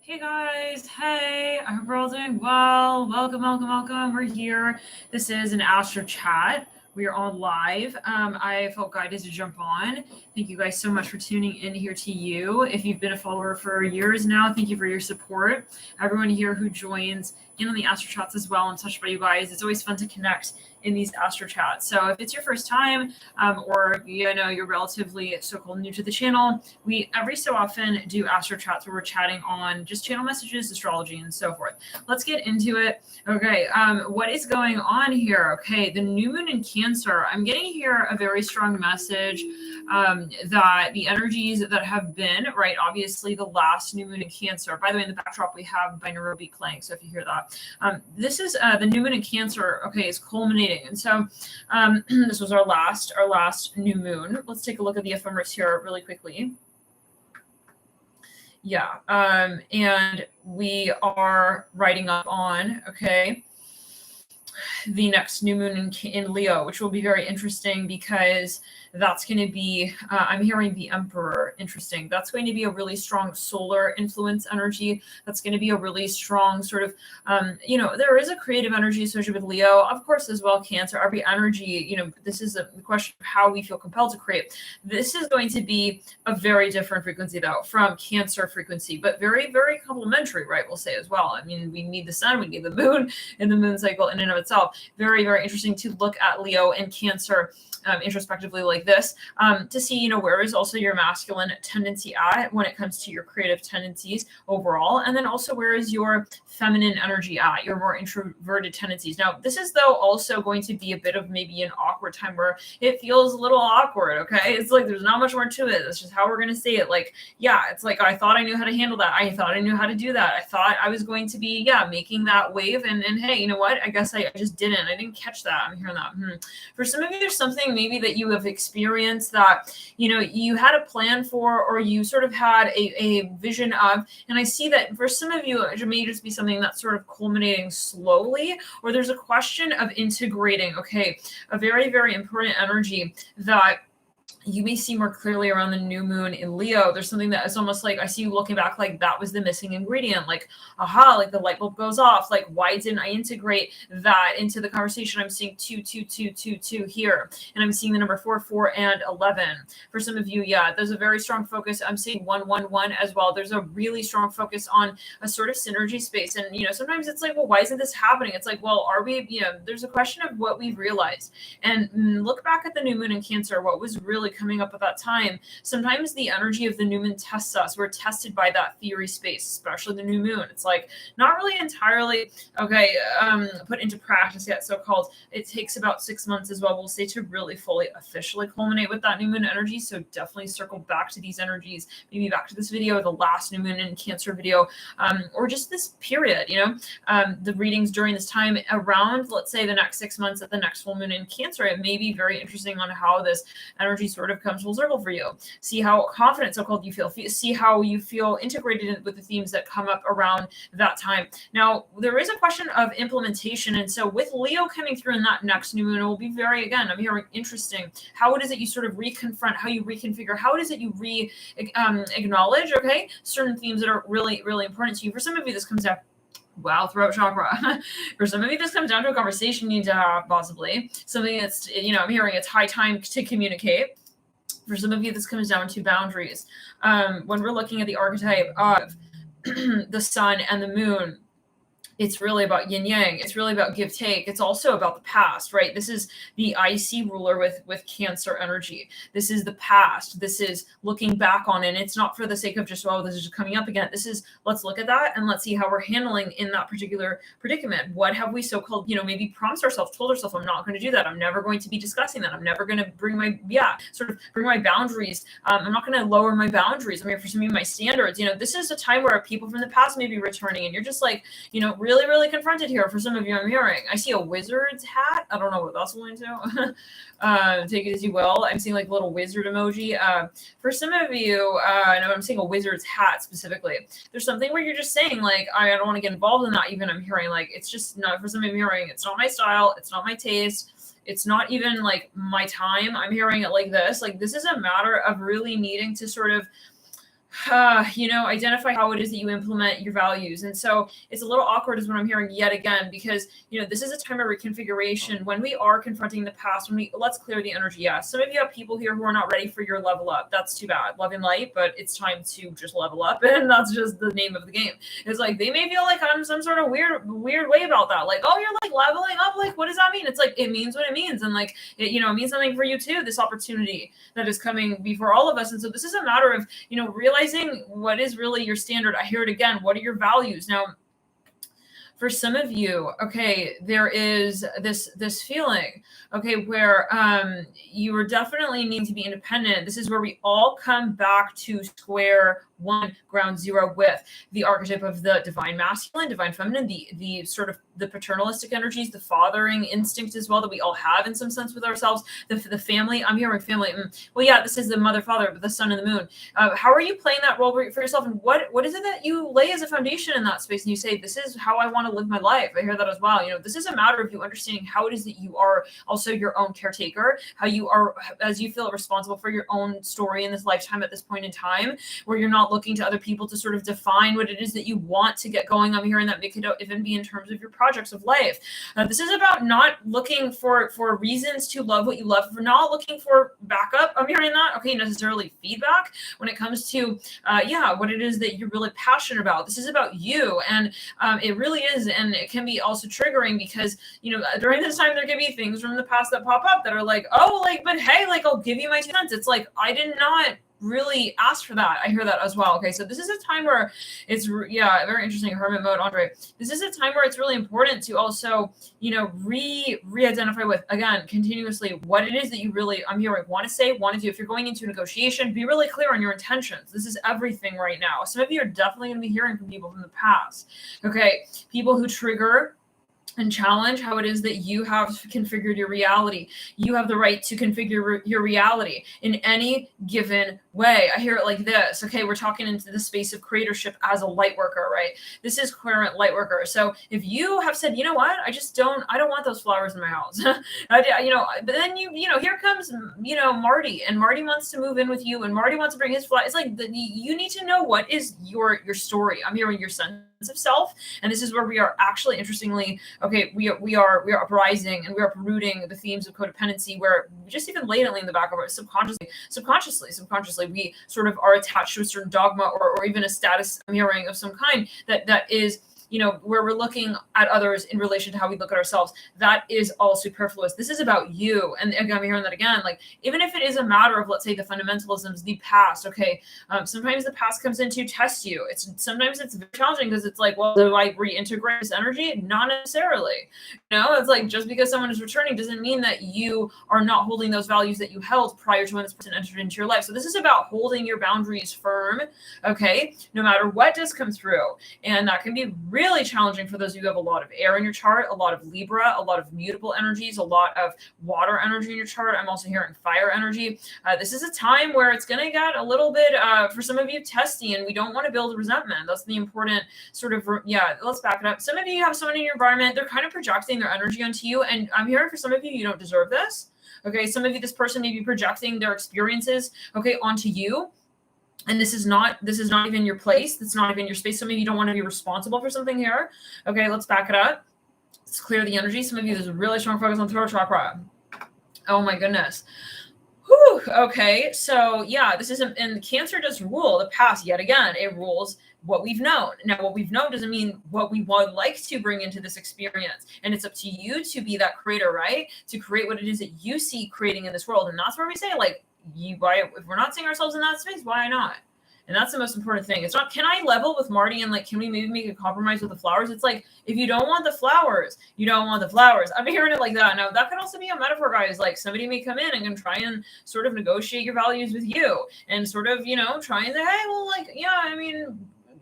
Hey guys, hey, I hope we're all doing well. Welcome, welcome, welcome. We're here. This is an Astro chat. We are on live. I felt guided to jump on. Thank you guys so much for tuning in here to you. If you've been a follower for years now, thank you for your support. Everyone here who joins in on the Astro chats as well, I'm touched by you guys. It's always fun to connect in these Astro chats. So if it's your first time or you're relatively so-called new to the channel, we every so often do Astro chats where we're chatting on just channel messages, astrology, and so forth. Let's get into it. Okay, what is going on here? Okay, the new moon in Cancer. I'm getting here a very strong message that the energies that have been, right, obviously the last new moon in Cancer. By the way, in the backdrop, we have binaural beat playing, so if you hear that. This is the new moon in Cancer, okay, is culminating. And so this was our last new moon. Let's take a look at the ephemeris here really quickly. Yeah, and we are riding up on, okay, the next new moon in Leo, which will be very interesting because that's going to be, I'm hearing the Emperor, interesting. That's going to be a really strong solar influence energy. That's going to be a really strong sort of, there is a creative energy associated with Leo, of course, as well, Cancer. Every energy, this is the question of how we feel compelled to create. This is going to be a very different frequency, though, from Cancer frequency, but very, very complementary, right, we'll say as well. I mean, we need the sun, we need the moon in the moon cycle in and of itself. Very, very interesting to look at Leo and Cancer introspectively like this to see, where is also your masculine tendency at when it comes to your creative tendencies overall, and then also where is your feminine energy at, your more introverted tendencies. Now, this is though also going to be a bit of maybe an awkward time where it feels a little awkward, okay? It's like there's not much more to it. That's just how we're going to say it. Like, yeah, it's like I thought I knew how to handle that. I thought I knew how to do that. I thought I was going to be, making that wave, and hey, you know what? I guess I just didn't. I didn't catch that. I'm hearing that. For some of you, there's something maybe that you have experienced that you had a plan for, or you sort of had a vision of, and I see that for some of you it may just be something that's sort of culminating slowly, or there's a question of integrating, okay, a very, very important energy that you may see more clearly around the new moon in Leo. There's something that is almost like I see you looking back like that was the missing ingredient, like aha, like the light bulb goes off, like why didn't I integrate that into the conversation? I'm seeing 2 2 2 2 2 here, and I'm seeing the number 4 4 and 11. For some of you, there's a very strong focus. I'm seeing 1 1 1 as well. There's a really strong focus on a sort of synergy space, and sometimes it's like, well, why isn't this happening? It's like, well, are we, there's a question of what we've realized, and look back at the new moon in Cancer. What was really coming up at that time? Sometimes the energy of the new moon tests us. We're tested by that theory space, especially the new moon. It's like not really entirely put into practice yet, so-called. It takes about 6 months as well, we'll say, to really fully officially culminate with that new moon energy. So definitely circle back to these energies, maybe back to this video, the last new moon in Cancer video, or just this period, the readings during this time around, let's say, the next 6 months at the next full moon in Cancer. It may be very interesting on how this energy sort of comes full circle for you. See how confident, so-called, you feel. See how you feel integrated with the themes that come up around that time. Now, there is a question of implementation, and so with Leo coming through in that next new moon, it will be very, again, I'm hearing interesting, how it is that you sort of reconfront, how you reconfigure, how it is that you acknowledge, okay, certain themes that are really, really important to you. For some of you, this comes down, wow, throat chakra. For some of you, this comes down to a conversation you need to have, possibly something that's, I'm hearing it's high time to communicate. For some of you, this comes down to boundaries. When we're looking at the archetype of the sun and the moon, it's really about yin yang. It's really about give take. It's also about the past, right? This is the IC ruler with Cancer energy. This is the past. This is looking back on it. And it's not for the sake of just, oh, this is just coming up again. This is, let's look at that and let's see how we're handling in that particular predicament. What have we so-called, maybe promised ourselves, told ourselves, I'm not going to do that. I'm never going to be discussing that. I'm never going to bring my boundaries. I'm not going to lower my boundaries. I mean, for some of you, my standards, this is a time where people from the past may be returning, and you're just like, really, really confronted here. For some of you, I'm hearing, I see a wizard's hat. I don't know what that's going to. Take it as you will. I'm seeing like a little wizard emoji. For some of you, I know I'm seeing a wizard's hat specifically. There's something where you're just saying like, I don't want to get involved in that. Even I'm hearing like, it's just not, for some of you, I'm hearing, it's not my style. It's not my taste. It's not even like my time. I'm hearing it like this. Like, this is a matter of really needing to sort of identify how it is that you implement your values. And so it's a little awkward is what I'm hearing yet again, because, this is a time of reconfiguration when we are confronting the past, let's clear the energy. Yeah. Some of you have people here who are not ready for your level up. That's too bad. Love and light, but it's time to just level up. And that's just the name of the game. It's like, they may feel like I'm some sort of weird way about that. Like, oh, you're like leveling up. Like, what does that mean? It's like, it means what it means. And like, it means something for you too, this opportunity that is coming before all of us. And so this is a matter of, realizing what is really your standard. I hear it again. What are your values? Now, for some of you, okay, there is this feeling, okay, where you are definitely need to be independent. This is where we all come back to square one, ground zero, with the archetype of the divine masculine, divine feminine, the sort of the paternalistic energies, the fathering instinct as well that we all have in some sense with ourselves, the family. I'm hearing family. Well, yeah, this is the mother, father, the sun and the moon. How are you playing that role for yourself? And what is it that you lay as a foundation in that space? And you say, this is how I want to live my life. I hear that as well. This is a matter of you understanding how it is that you are also your own caretaker, how you are, as you feel responsible for your own story in this lifetime at this point in time, where you're not looking to other people to sort of define what it is that you want to get going. I'm hearing that it could even be in terms of your projects of life. This is about not looking for reasons to love what you love. We're not looking for backup. I'm hearing that. Okay, necessarily feedback when it comes to, what it is that you're really passionate about. This is about you. And it really is. And it can be also triggering because, during this time, there can be things from the past that pop up that are like, oh, like, but hey, like, I'll give you my 2 cents. It's like, I did not really ask for that. I hear that as well. Okay, so this is a time where it's very interesting. Hermit mode, Andre. This is a time where it's really important to also re-identify with, again, continuously what it is that you really, I'm hearing, want to say, want to do. If you're going into a negotiation, be really clear on your intentions. This is everything right now. Some of you are definitely going to be hearing from people from the past. Okay, people who trigger and challenge how it is that you have configured your reality. You have the right to configure your reality in any given way. I hear it like this. Okay, we're talking into the space of creatorship as a light worker, right? This is current light worker. So if you have said, you know what, I don't want those flowers in my house. But then here comes, Marty, and Marty wants to move in with you, and Marty wants to bring his flowers. It's like you need to know what is your story. I'm hearing your sense of self, and this is where we are actually, interestingly, okay, we are uprising and we are uprooting the themes of codependency, where just even latently in the back of our subconsciously we sort of are attached to a certain dogma or even a status mirroring of some kind that is, where we're looking at others in relation to how we look at ourselves. That is all superfluous. This is about you. And again, I'm hearing that again, like, even if it is a matter of, let's say, the fundamentalisms, the past, okay, sometimes the past comes in to test you. Sometimes it's very challenging because it's like, well, do I reintegrate this energy? Not necessarily. It's like, just because someone is returning doesn't mean that you are not holding those values that you held prior to when this person entered into your life. So this is about holding your boundaries firm, okay, no matter what does come through. And that can be really challenging for those of you who have a lot of air in your chart, a lot of Libra, a lot of mutable energies, a lot of water energy in your chart. I'm also hearing fire energy. This is a time where it's going to get a little bit, for some of you, testy, and we don't want to build resentment. That's the important sort of, let's back it up. Some of you have someone in your environment, they're kind of projecting their energy onto you, and I'm hearing for some of you, you don't deserve this. Okay, some of you, this person may be projecting their experiences, okay, onto you. And this is not even your place. That's not even your space. Some of you don't want to be responsible for something here. Okay, let's back it up. Let's clear the energy. Some of you, there's a really strong focus on throat chakra. Oh my goodness. Whew. Okay, so this isn't, and Cancer does rule the past yet again. It rules what we've known. Now, what we've known doesn't mean what we would like to bring into this experience. And it's up to you to be that creator, right? To create what it is that you see creating in this world. And that's where we say, like, if we're not seeing ourselves in that space, why not? And that's the most important thing. It's not, can I level with Marty and, like, can we maybe make a compromise with the flowers? It's like, if you don't want the flowers, you don't want the flowers. I'm hearing it like that. Now, that could also be a metaphor, guys. Like, somebody may come in and can try and sort of negotiate your values with you and sort of, try and say, hey, well, like,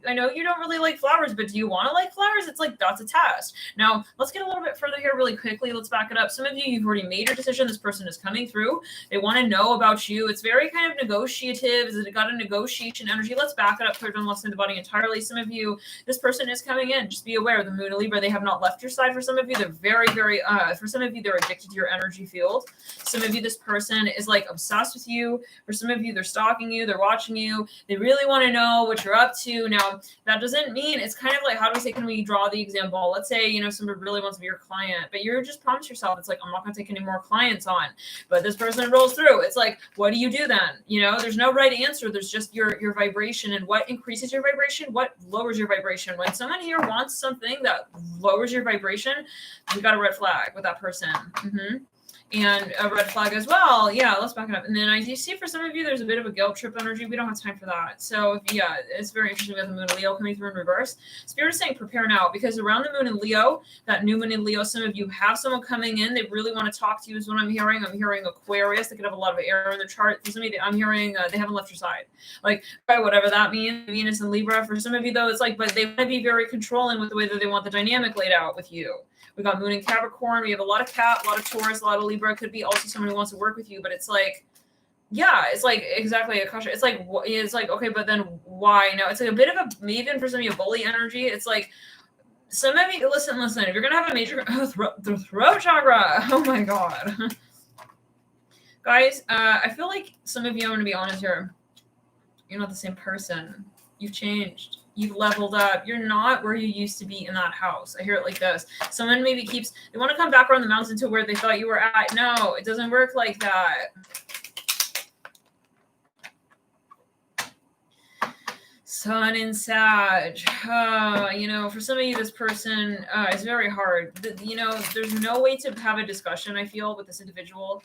I know you don't really like flowers, but do you want to like flowers? It's like, that's a test. Now, let's get a little bit further here really quickly. Let's back it up. Some of you, you've already made your decision. This person is coming through. They want to know about you. It's very kind of negotiative. It got a negotiation energy. Let's back it up further and lessen the body entirely. Some of you, this person is coming in. Just be aware, the moon in Libra, they have not left your side. For some of you, they're very, very, for some of you, they're addicted to your energy field. Some of you, this person is like obsessed with you. For some of you, they're stalking you. They're watching you. They really want to know what you're up to. Now, that doesn't mean, it's kind of like, how do we say, can we draw the example? Let's say, you know, somebody really wants to be your client, but you're just promise yourself, it's like, I'm not going to take any more clients on, but this person rolls through. It's like, what do you do then? You know, there's no right answer. There's just your vibration, and what increases your vibration, what lowers your vibration. When someone here wants something that lowers your vibration, you got a red flag with that person. And a red flag as well. Yeah, let's back it up. And then I do see for some of you, there's a bit of a guilt trip energy. We don't have time for that. So yeah, it's very interesting. We have the moon in Leo coming through in reverse. Spirit is saying prepare now, because around the moon in Leo, that new moon in Leo, some of you have someone coming in. They really want to talk to you is what I'm hearing. I'm hearing Aquarius. They could have a lot of air in their chart. For some of you, I'm hearing they haven't left your side. Like, whatever that means, Venus and Libra. For some of you though, it's like, but they want to be very controlling with the way that they want the dynamic laid out with you. We got moon in Capricorn. We have a lot of Cap, a lot of Taurus, a lot of Libra. It could be also someone who wants to work with you, but it's like, yeah, it's like exactly a caution. It's like, okay, but then why? No, it's like a bit of a, maybe for some of you, bully energy. It's like, some of you, listen, if you're going to have a major throat chakra, oh my God. Guys, I feel like some of you, I'm going to be honest here, you're not the same person. You've changed. You've leveled up. You're not where you used to be in that house. I hear it like this. Someone maybe they want to come back around the mountain to where they thought you were at. No, it doesn't work like that. Sun in Sag. You know, for some of you, this person is very hard. You know, there's no way to have a discussion, I feel, with this individual.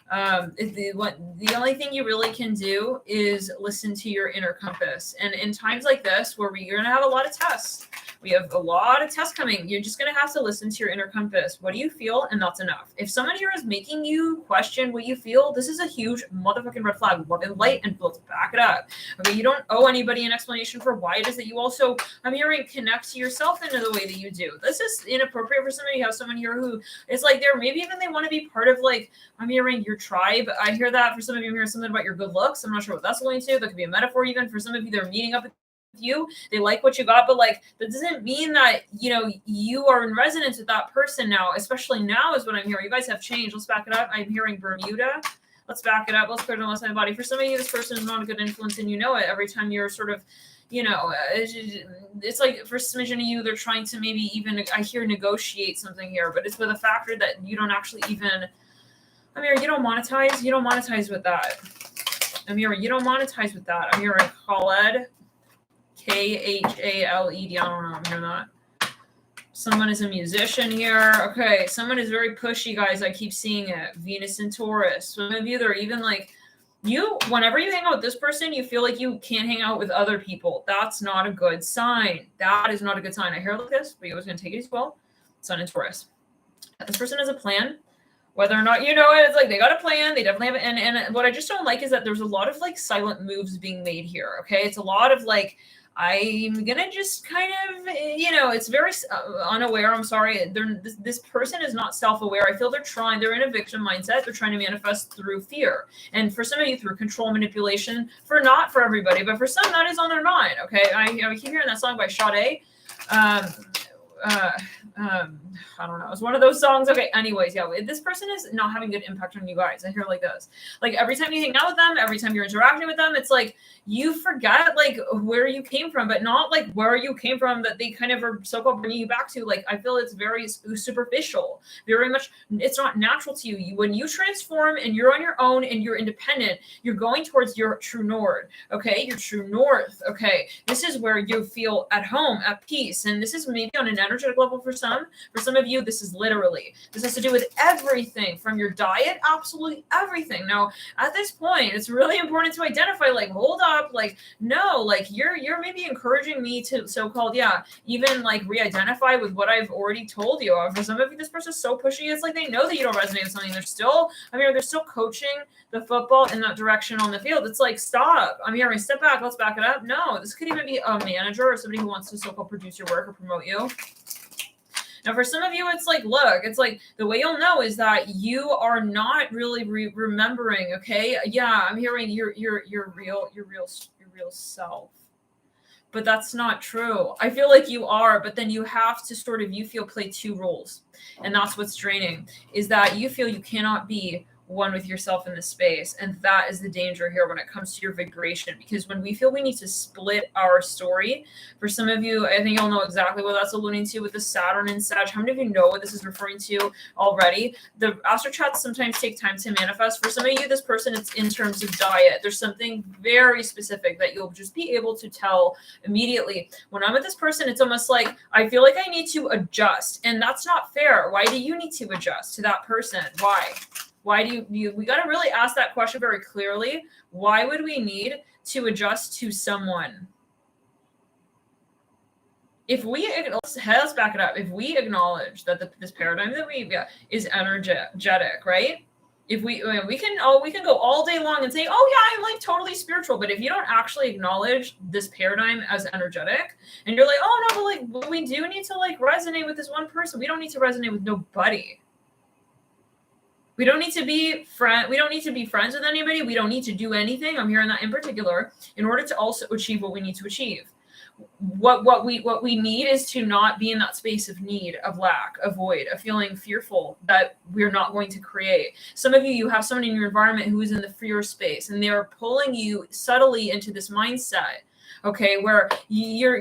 The only thing you really can do is listen to your inner compass. And in times like this, where we're going to have a lot of tests, we have a lot of tests coming, you're just going to have to listen to your inner compass. What do you feel? And that's enough. If someone here is making you question what you feel, this is a huge motherfucking red flag. Love and light, and let's back it up. Okay, you don't owe anybody an explanation for why it is that you also, I'm hearing, connect to yourself in the way that you do. This is inappropriate for somebody. You have someone here who is like, they're maybe even they want to be part of, like, I'm hearing your tribe. I hear that for some of you. I'm hearing something about your good looks. I'm not sure what that's going to. That could be a metaphor even. For some of you, they're meeting up with you, they like what you got, but like, that doesn't mean that, you know, you are in resonance with that person now, especially now is what I'm hearing. You guys have changed. Let's back it up. I'm hearing Bermuda. Let's back it up. Let's put it on my body. For some of you, this person is not a good influence, and you know it. Every time you're sort of, you know, it's like for some of you, they're trying to maybe even, I hear, negotiate something here, but it's with a factor that you don't actually even, I'm hearing, you don't monetize with that. I'm hearing, you don't monetize with that. I'm hearing Khaled. Khaled. I don't know. I'm hearing that. Someone is a musician here. Okay. Someone is very pushy, guys. I keep seeing it. Venus and Taurus. Some of you, they're even like, whenever you hang out with this person, you feel like you can't hang out with other people. That's not a good sign. That is not a good sign. I hear like this, but you're always going to take it as well. Sun and Taurus. This person has a plan. Whether or not you know it, it's like they got a plan. They definitely have it. And what I just don't like is that there's a lot of like silent moves being made here. Okay. It's a lot of like, I'm going to just kind of, you know, it's very unaware. I'm sorry. This person is not self-aware. I feel they're in a victim mindset. They're trying to manifest through fear. And for some of you, through control manipulation, not for everybody, but for some, that is on their mind. Okay. I keep hearing that song by Sade. I don't know. It's one of those songs. Okay. Anyways, yeah, this person is not having good impact on you guys. I hear like this. Like every time you hang out with them, every time you're interacting with them, it's like you forget like where you came from, but not like where you came from that they kind of are so-called bringing you back to. Like I feel it's very superficial, very much. It's not natural to you. When you transform and you're on your own and you're independent, you're going towards your true north. Okay, your true north. Okay, this is where you feel at home, at peace, and this is maybe on an energy energetic level for some. For some of you, this is literally. This has to do with everything from your diet, absolutely everything. Now, at this point, it's really important to identify, like, hold up, like, no, like you're maybe encouraging me to so-called, even like re-identify with what I've already told you. For some of you, this person's so pushy, it's like they know that you don't resonate with something. They're still, they're still coaching the football in that direction on the field. It's like, stop. I'm hearing, step back, let's back it up. No, this could even be a manager or somebody who wants to so-called produce your work or promote you. Now, for some of you, it's like, look, it's like the way you'll know is that you are not really remembering. Okay, yeah, I'm hearing your real self, but that's not true. I feel like you are, but then you have to sort of, you feel, play two roles, and that's what's draining. Is that you feel you cannot be one with yourself in this space, and that is the danger here when it comes to your vibration. Because when we feel we need to split our story, for some of you, I think you'll know exactly what that's alluding to with the Saturn and Sag. How many of you know what this is referring to already? The astro chats sometimes take time to manifest. For some of you, this person, it's in terms of diet. There's something very specific that you'll just be able to tell immediately. When I'm with this person, it's almost like I feel like I need to adjust, and that's not fair. Why do you need to adjust to that person? Why do you we got to really ask that question very clearly. Why would we need to adjust to someone? If we, let's back it up. If we acknowledge that this paradigm that we is energetic, right? If we can go all day long and say, oh yeah, I'm like totally spiritual. But if you don't actually acknowledge this paradigm as energetic, and you're like, oh no, but like we do need to like resonate with this one person. We don't need to resonate with nobody. We don't need to be We don't need to be friends with anybody. We don't need to do anything. I'm hearing that in particular in order to also achieve what we need to achieve. What we need is to not be in that space of need, of lack, of void, of feeling fearful that we're not going to create. Some of you have someone in your environment who is in the fear space, and they're pulling you subtly into this mindset. Okay, where you're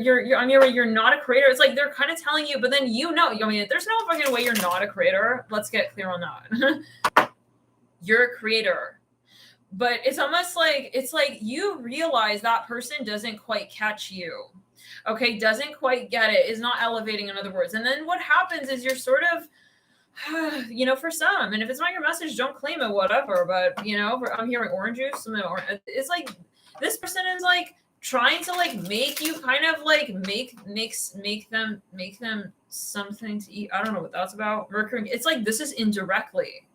not a creator. It's like they're kind of telling you, but then there's no fucking way you're not a creator. Let's get clear on that. You're a creator. But it's almost like, it's like you realize that person doesn't quite catch you. Okay, doesn't quite get it, is not elevating, in other words. And then what happens is you're sort of, for some, and if it's not your message, don't claim it, whatever. But, I'm hearing orange juice. It's like this person is like, trying to like make you kind of like make them something to eat. I don't know what that's about. Mercury. It's like this is indirectly.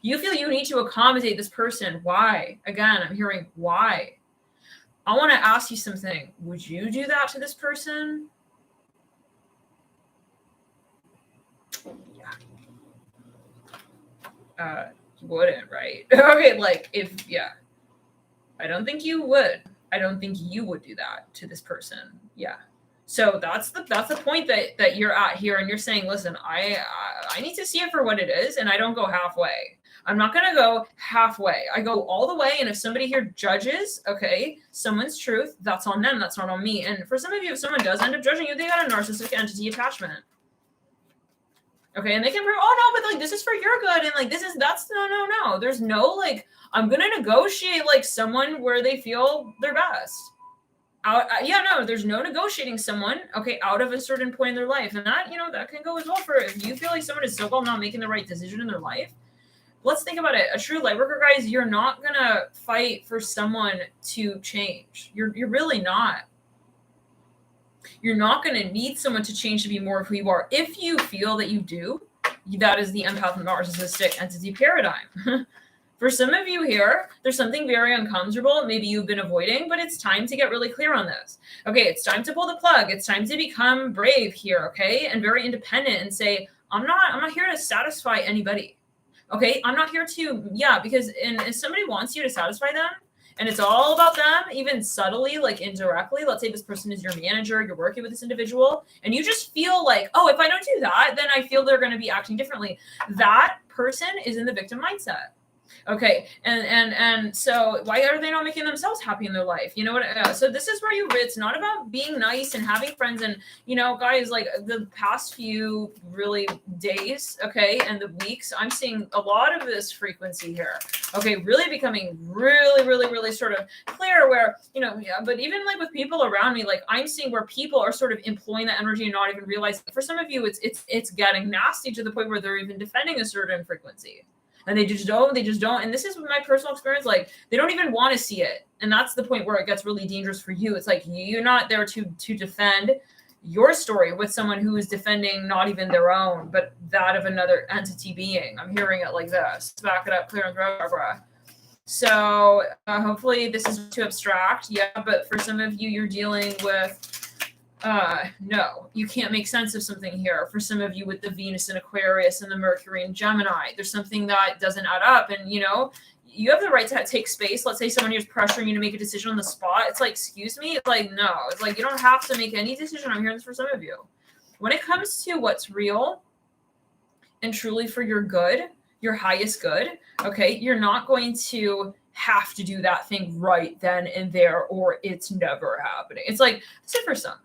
You feel you need to accommodate this person. Why? Again, I'm hearing why. I want to ask you something. Would you do that to this person? Yeah. You wouldn't, right? Okay, like I don't think you would. I don't think you would do that to this person. Yeah. So that's the point that you're at here, and you're saying, listen, I need to see it for what it is, and I don't go halfway. I'm not gonna go halfway. I go all the way. And if somebody here judges, okay, someone's truth, that's on them. That's not on me. And for some of you, if someone does end up judging you, they got a narcissistic entity attachment. Okay, and they can prove, oh no, but like this is for your good, and like that's no. There's no like, I'm gonna negotiate like someone where they feel their best. There's no negotiating someone, okay, out of a certain point in their life. And that, that can go as well for if you feel like someone is so-called not making the right decision in their life. Let's think about it. A true light worker, guys, you're not gonna fight for someone to change. You're really not. You're not going to need someone to change to be more of who you are. If you feel that you do, that is the empath narcissistic entity paradigm. For some of you here, there's something very uncomfortable. Maybe you've been avoiding, but it's time to get really clear on this. Okay, it's time to pull the plug. It's time to become brave here, okay? And very independent and say, I'm not here to satisfy anybody. Okay, I'm not here to, because if somebody wants you to satisfy them, and it's all about them, even subtly, like indirectly. Let's say this person is your manager, you're working with this individual, and you just feel like, oh, if I don't do that, then I feel they're going to be acting differently. That person is in the victim mindset. Okay, and so why are they not making themselves happy in their life? You know what? So this is where it's not about being nice and having friends. And guys, like the past few really days, okay, and the weeks, I'm seeing a lot of this frequency here. Okay, really becoming really sort of clear. Where yeah, but even like with people around me, like I'm seeing where people are sort of employing that energy and not even realizing. For some of you, it's getting nasty to the point where they're even defending a certain frequency. And they just don't. And this is my personal experience. Like they don't even want to see it. And that's the point where it gets really dangerous for you. It's like you're not there to defend your story with someone who is defending not even their own, but that of another entity being. I'm hearing it like this. Let's back it up, clear and throw, Barbara. So hopefully this is too abstract. Yeah, but for some of you, you're dealing with no, you can't make sense of something here. For some of you with the Venus in Aquarius and the Mercury in Gemini, there's something that doesn't add up. And you have the right to take space. Let's say someone is pressuring you to make a decision on the spot. It's like, excuse me. It's like, no, it's like, you don't have to make any decision. I'm hearing this for some of you. When it comes to what's real and truly for your good, your highest good, okay, you're not going to have to do that thing right then and there, or it's never happening. It's like, sit for some.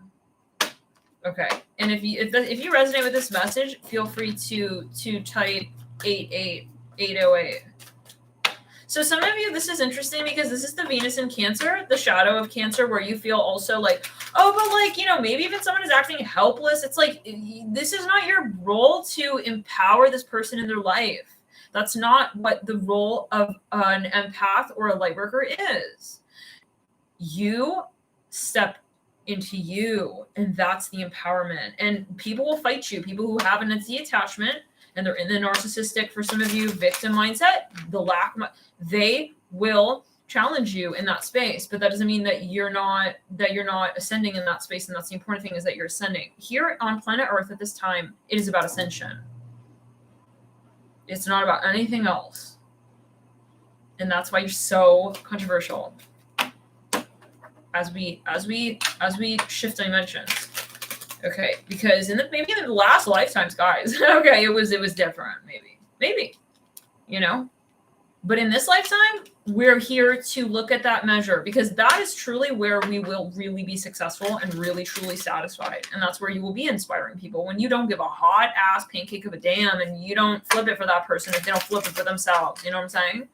Okay, and if you resonate with this message, feel free to type 88808. So some of you, this is interesting because this is the Venus in Cancer, the shadow of Cancer, where you feel also like, oh, but like, maybe even someone is acting helpless. It's like, this is not your role to empower this person in their life. That's not what the role of an empath or a light worker is. You step into you, and that's the empowerment. And people will fight you. People who have an entity attachment and they're in the narcissistic, for some of you, victim mindset, they will challenge you in that space. But that doesn't mean that you're not ascending in that space. And that's the important thing, is that you're ascending. Here on planet Earth at this time, it is about ascension. It's not about anything else. And that's why you're so controversial. As we shift dimensions, okay? Because maybe in the last lifetimes, guys, okay, it was different, maybe, But in this lifetime, we're here to look at that measure, because that is truly where we will really be successful and really truly satisfied, and that's where you will be inspiring people. When you don't give a hot ass pancake of a damn, and you don't flip it for that person if they don't flip it for themselves. You know what I'm saying?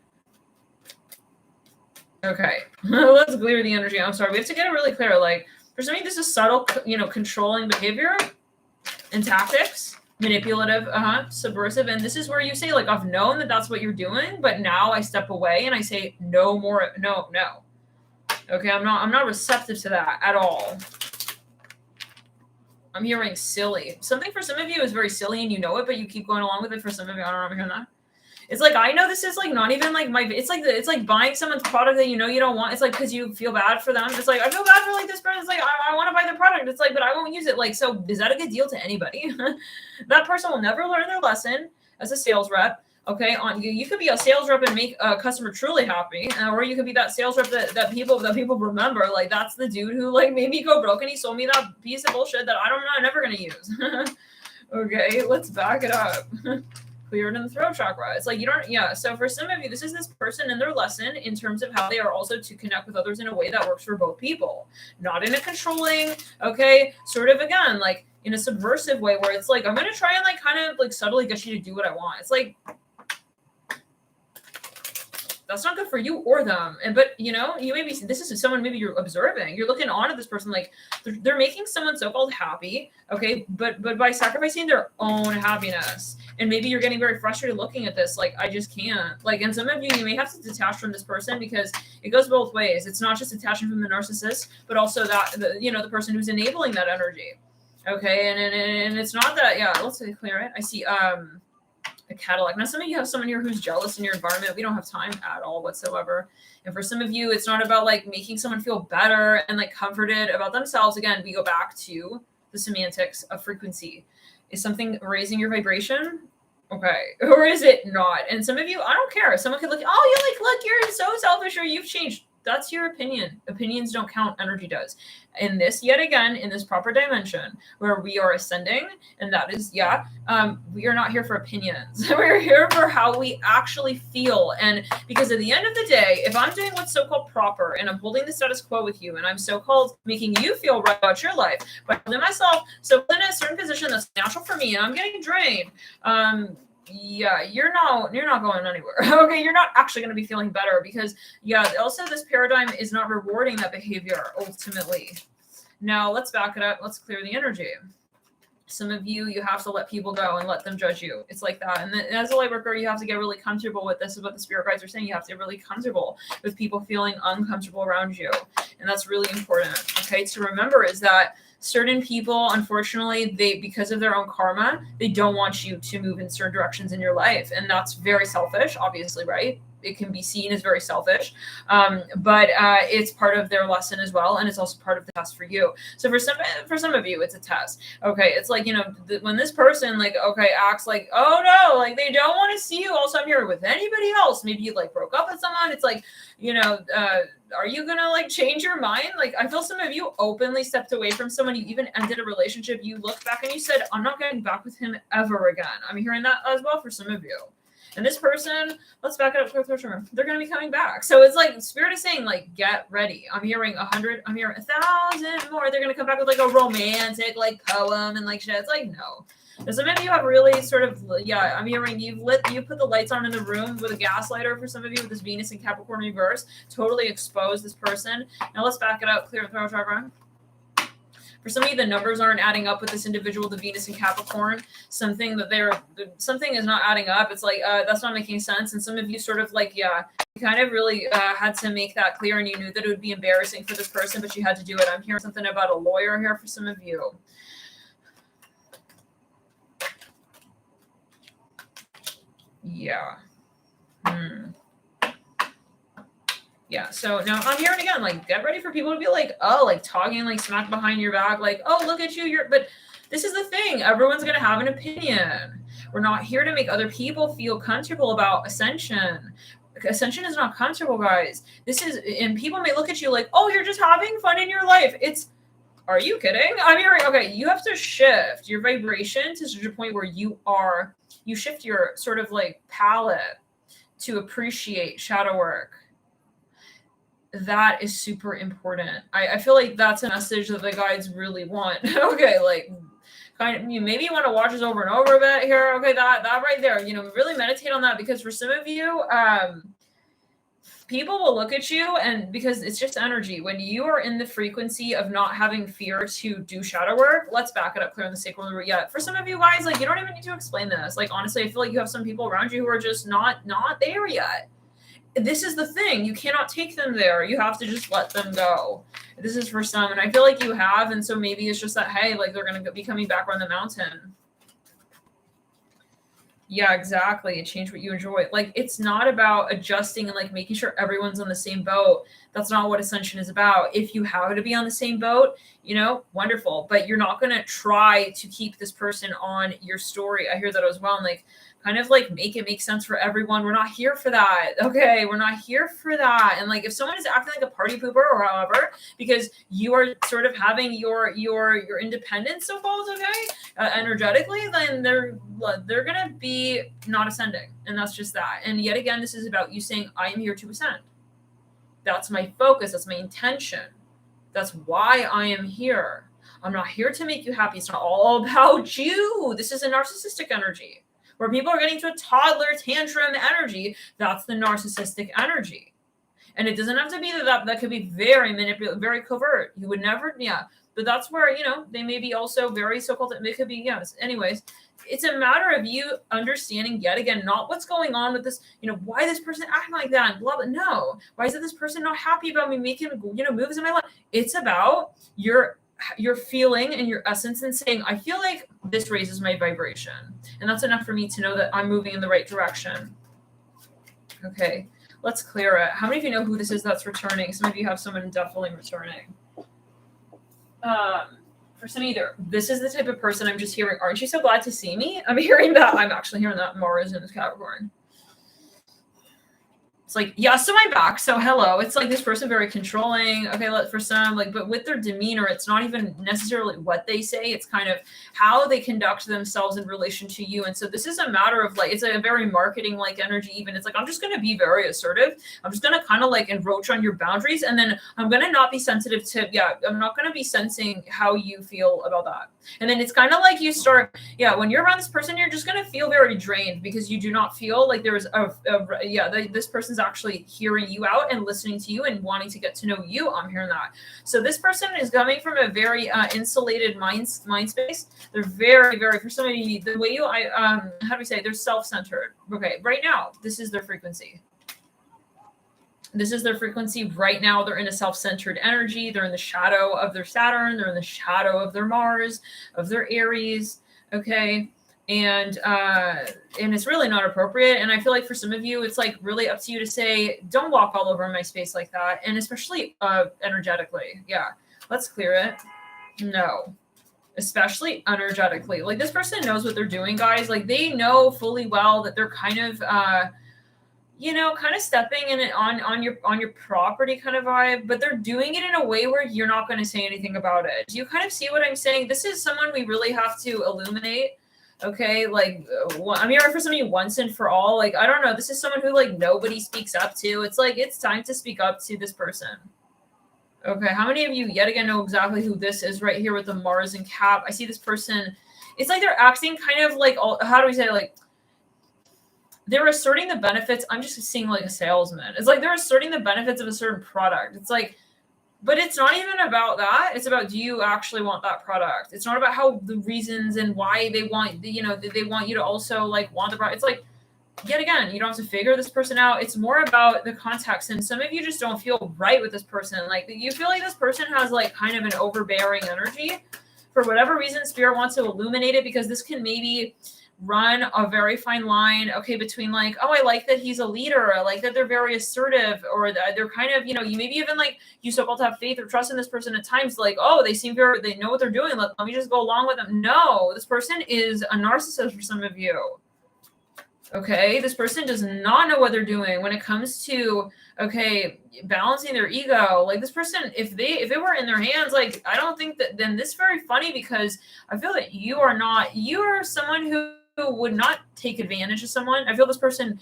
Okay, let's clear the energy. I'm sorry. We have to get it really clear. Like, for some of you, this is subtle, controlling behavior and tactics, manipulative, subversive. And this is where you say, like, I've known that that's what you're doing, but now I step away and I say, no more, no. Okay, I'm not receptive to that at all. I'm hearing silly. Something for some of you is very silly and you know it, but you keep going along with it. For some of you, I don't know if I'm hearing that. It's like, I know this is like not even like it's like buying someone's product that you don't want. It's like, because you feel bad for them. It's like, I feel bad for like this person. It's like, I want to buy their product. It's like, but I won't use it. Like, so is that a good deal to anybody? That person will never learn their lesson as a sales rep. Okay, you could be a sales rep and make a customer truly happy, or you could be that sales rep that people remember. Like, that's the dude who like made me go broke and he sold me that piece of bullshit that I'm never gonna use. Okay, let's back it up. Cleared in the throat chakra. It's like, so for some of you, this is this person and their lesson in terms of how they are also to connect with others in a way that works for both people, not in a controlling, okay, sort of, again, like in a subversive way where it's like, I'm going to try and like kind of like subtly get you to do what I want. It's like, that's not good for you or them. But you maybe, this is someone maybe you're observing, you're looking on at this person, like they're making someone so-called happy, okay, but by sacrificing their own happiness. And maybe you're getting very frustrated looking at this, like, I just can't. Like, and some of you may have to detach from this person, because it goes both ways. It's not just detaching from the narcissist, but also that the person who's enabling that energy. Okay, and it's not that. Yeah, let's clear it. I see a Cadillac. Now, some of you have someone here who's jealous in your environment. We don't have time at all whatsoever. And for some of you, it's not about like making someone feel better and like comforted about themselves. Again, we go back to the semantics of frequency. Is something raising your vibration? Okay. Or is it not? And some of you, I don't care. Someone could look, oh, you're like, look, you're so selfish, or you've changed. That's your opinion. Opinions don't count. Energy does. In this, yet again, in this proper dimension where we are ascending, and that is, we are not here for opinions. We're here for how we actually feel. And because at the end of the day, if I'm doing what's so-called proper and I'm holding the status quo with you and I'm so-called making you feel right about your life by holding myself so in a certain position that's natural for me and I'm getting drained, you're not going anywhere. Okay, you're not actually going to be feeling better because also this paradigm is not rewarding that behavior ultimately. Now let's back it up. Let's clear the energy. Some of you have to let people go and let them judge you. It's like that. And then as a light worker, you have to get really comfortable with this. Is what the spirit guides are saying. You have to get really comfortable with people feeling uncomfortable around you. And that's really important. Okay, to remember is that certain people, unfortunately, because of their own karma, they don't want you to move in certain directions in your life. And that's very selfish, obviously, right? It can be seen as very selfish, but it's part of their lesson as well, and it's also part of the test for you. So for some of you, it's a test. Okay, it's like, when this person acts like, oh no, like they don't want to see you all the time here with anybody else. Maybe you broke up with someone. It's like, are you gonna change your mind? I feel some of you openly stepped away from someone. You even ended a relationship. You looked back and you said, I'm not getting back with him ever again. I'm hearing that as well for some of you. And this person, let's back it up. They're going to be coming back. So it's like Spirit is saying, get ready. I'm hearing 100. I'm hearing 1,000 more. They're going to come back with a romantic poem and shit. It's like, no. And some of you have really sort of, I'm hearing you put the lights on in the room with a gas lighter for some of you with this Venus and Capricorn reverse. Totally expose this person. Now let's back it up. Clear the throat chakra. For some of you, the numbers aren't adding up with this individual, the Venus and Capricorn. Something is not adding up. It's that's not making sense. And some of you sort of you kind of really had to make that clear, and you knew that it would be embarrassing for this person, but you had to do it. I'm hearing something about a lawyer here for some of you. Yeah. Yeah, so now I'm hearing again, get ready for people to be talking smack behind your back, oh, look at you, but this is the thing, everyone's going to have an opinion. We're not here to make other people feel comfortable about Ascension. Ascension is not comfortable, guys. And people may look at you oh, you're just having fun in your life. Are you kidding? I'm hearing, okay, you have to shift your vibration to such a point where you shift your sort of palette to appreciate shadow work. That is super important. I feel like that's a message that the guides really want. Okay, you maybe want to watch this over and over a bit here. Okay, that right there, really meditate on that, because for some of you, people will look at you, and because it's just energy. When you are in the frequency of not having fear to do shadow work, let's back it up, clear in the sacral root. Yeah, for some of you guys, you don't even need to explain this. Honestly, I feel like you have some people around you who are just not there yet. This is the thing. You cannot take them there. You have to just let them go. This is for some, and I feel like you have, and so maybe it's just that, hey, they're going to be coming back around the mountain. Yeah, exactly. Change what you enjoy. It's not about adjusting and making sure everyone's on the same boat. That's not what Ascension is about. If you have to be on the same boat, wonderful. But you're not going to try to keep this person on your story. I hear that as well. And kind of make it make sense for everyone. We're not here for that. Okay, we're not here for that. And if someone is acting like a party pooper or however, because you are sort of having your independence so called, okay, energetically, then they're gonna be not ascending, and that's just that. And yet again, this is about you saying, I am here to ascend. That's my focus. That's my intention. That's why I am here. I'm not here to make you happy. It's not all about you. This is a narcissistic energy. Where people are getting to a toddler tantrum energy, that's the narcissistic energy. And it doesn't have to be that could be very manipulative, very covert. You would never, but that's where, they may be also very so-called, it could be, yes. Anyways, it's a matter of you understanding yet again, not what's going on with this, why this person acting like that and blah, blah. No, why is this person not happy about me making, moves in my life? It's about your feeling and your essence and saying, I feel like this raises my vibration. And that's enough for me to know that I'm moving in the right direction. Okay, let's clear it. How many of you know who this is that's returning? Some of you have someone definitely returning. For some either, this is the type of person I'm just hearing, aren't you so glad to see me? I'm hearing that. I'm actually hearing that Mars in Capricorn. It's like, yeah, so I'm back. So hello. It's like this person very controlling. Okay, for some, like, but with their demeanor, it's not even necessarily what they say. It's kind of how they conduct themselves in relation to you. And so this is a matter of like, it's a very marketing like energy. Even it's like, I'm just going to be very assertive. I'm just going to kind of like encroach on your boundaries. And then I'm going to not be sensitive to, I'm not going to be sensing how you feel about that. And then it's kind of like you start, when you're around this person, you're just going to feel very drained because you do not feel like there is this person's actually hearing you out and listening to you and wanting to get to know you. I'm hearing that. So this person is coming from a very insulated mind space. They're very, very, for some of you, the way how do we say, they're self-centered. Okay, right now, this is their frequency. This is their frequency right now. They're in a self-centered energy. They're in the shadow of their Saturn. They're in the shadow of their Mars, of their Aries. Okay. And it's really not appropriate. And I feel like for some of you, it's like really up to you to say, don't walk all over my space like that. And especially energetically. Yeah. Let's clear it. No. Especially energetically. Like this person knows what they're doing, guys. Like they know fully well that they're kind of kind of stepping in it on your property kind of vibe, but they're doing it in a way where you're not going to say anything about it. Do you kind of see what I'm saying? This is someone we really have to illuminate. Okay, like I'm here for some of you once and for all. Like I don't know, this is someone who like nobody speaks up to. It's like it's time to speak up to this person. Okay, how many of you yet again know exactly who this is right here with the Mars and Cap? I see this person. It's like they're acting kind of like, how do we say, like they're asserting the benefits. I'm just seeing like a salesman. It's like they're asserting the benefits of a certain product. It's like, but it's not even about that. It's about, do you actually want that product? It's not about how the reasons and why they want, they want you to also like want the product. It's like, yet again, you don't have to figure this person out. It's more about the context. And some of you just don't feel right with this person. Like you feel like this person has like kind of an overbearing energy. For whatever reason, Spirit wants to illuminate it because this can maybe run a very fine line, okay, between like, oh, I like that he's a leader, I like that they're very assertive, or that they're kind of, you maybe even like you so called have faith or trust in this person at times, like, oh, they know what they're doing, let me just go along with them. No, this person is a narcissist for some of you. Okay, this person does not know what they're doing when it comes to, okay, balancing their ego. Like this person, if it were in their hands, like I don't think that, then this is very funny because I feel that you are someone who would not take advantage of someone. I feel this person,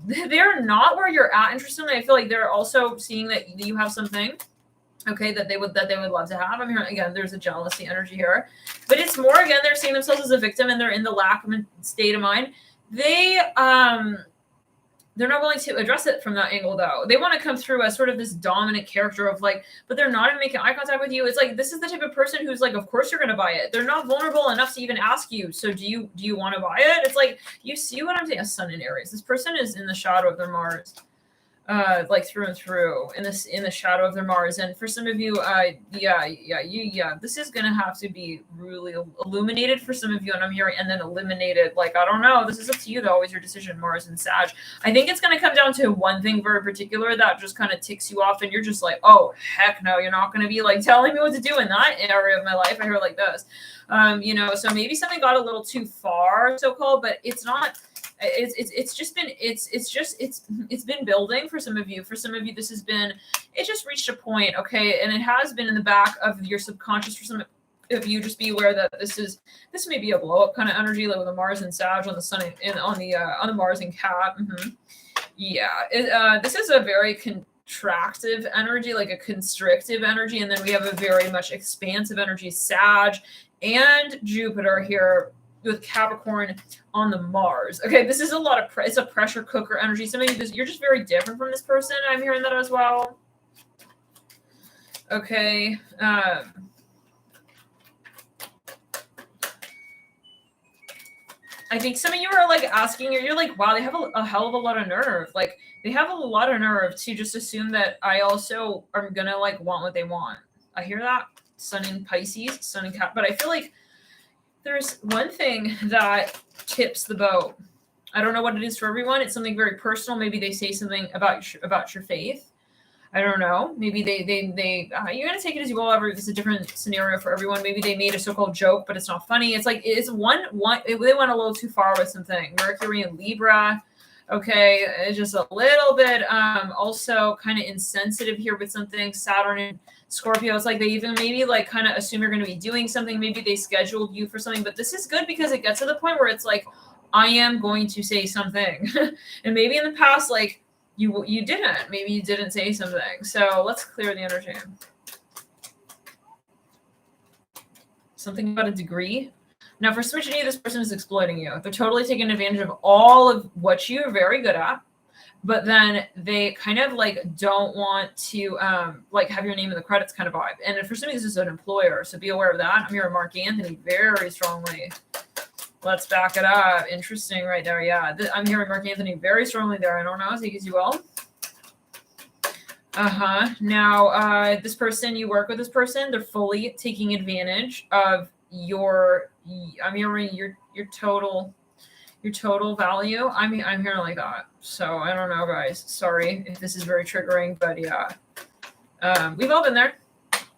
they're not where you're at. Interestingly, I feel like they're also seeing that you have something, okay, that they would love to have. I'm here again. There's a jealousy energy here, but it's more again they're seeing themselves as a victim and they're in the lack of state of mind. They're not willing to address it from that angle, though. They want to come through as sort of this dominant character of like, but they're not even making eye contact with you. It's like, this is the type of person who's like, of course you're going to buy it. They're not vulnerable enough to even ask you. So do you want to buy it? It's like, you see what I'm saying? A Sun in Aries. This person is in the shadow of their Mars. Like through and through in the shadow of their Mars. And for some of you, this is gonna have to be really illuminated for some of you, and I'm hearing, and then eliminated. Like, I don't know, this is up to you though, always your decision, Mars and Sag. I think it's gonna come down to one thing very particular that just kind of ticks you off, and you're just like, oh heck no, you're not gonna be like telling me what to do in that area of my life. I hear like this. So maybe something got a little too far, so-called, but it's not. It's been building for some of you. For some of you, it just reached a point, okay, and it has been in the back of your subconscious. For some of you, just be aware that this may be a blow up kind of energy, like with the Mars and Sag on the Sun and on the Mars and Cap. This is a very contractive energy, like a constrictive energy, and then we have a very much expansive energy, Sag and Jupiter here with Capricorn on the Mars. Okay, this is a lot of it's a pressure cooker energy. Some of you, you're just very different from this person. I'm hearing that as well. Okay. I think some of you are like asking, you're like, wow, they have a hell of a lot of nerve. Like they have a lot of nerve to just assume that I also am gonna like want what they want. I hear that. Sun in Pisces, Sun in Cap, but I feel like there's one thing that tips the boat. I don't know what it is for everyone. It's something very personal. Maybe they say something about your faith. I don't know. Maybe they you're gonna take it as you will. It's a different scenario for everyone. Maybe they made a so-called joke, but it's not funny. It's like it's one. They went a little too far with something. Mercury and Libra. Okay, it's just a little bit also kind of insensitive here with something. Saturn and Scorpio, it's like they even maybe like kind of assume you're going to be doing something. Maybe they scheduled you for something, but this is good because it gets to the point where it's like, I am going to say something. And maybe in the past, like you didn't. Maybe you didn't say something. So let's clear the energy. Something about a degree. Now, for some reason, this person is exploiting you. They're totally taking advantage of all of what you're very good at, but then they kind of like don't want to like have your name in the credits kind of vibe. And for some reason, this is an employer, so be aware of that. I'm hearing Mark Anthony very strongly. Let's back it up. Interesting right there. Yeah, I'm hearing Mark Anthony very strongly there. I don't know. Take it as you will. Now, this person, you work with this person, they're fully taking advantage of your, I'm hearing your total value. I'm hearing like that. So I don't know, guys. Sorry if this is very triggering, but yeah. We've all been there.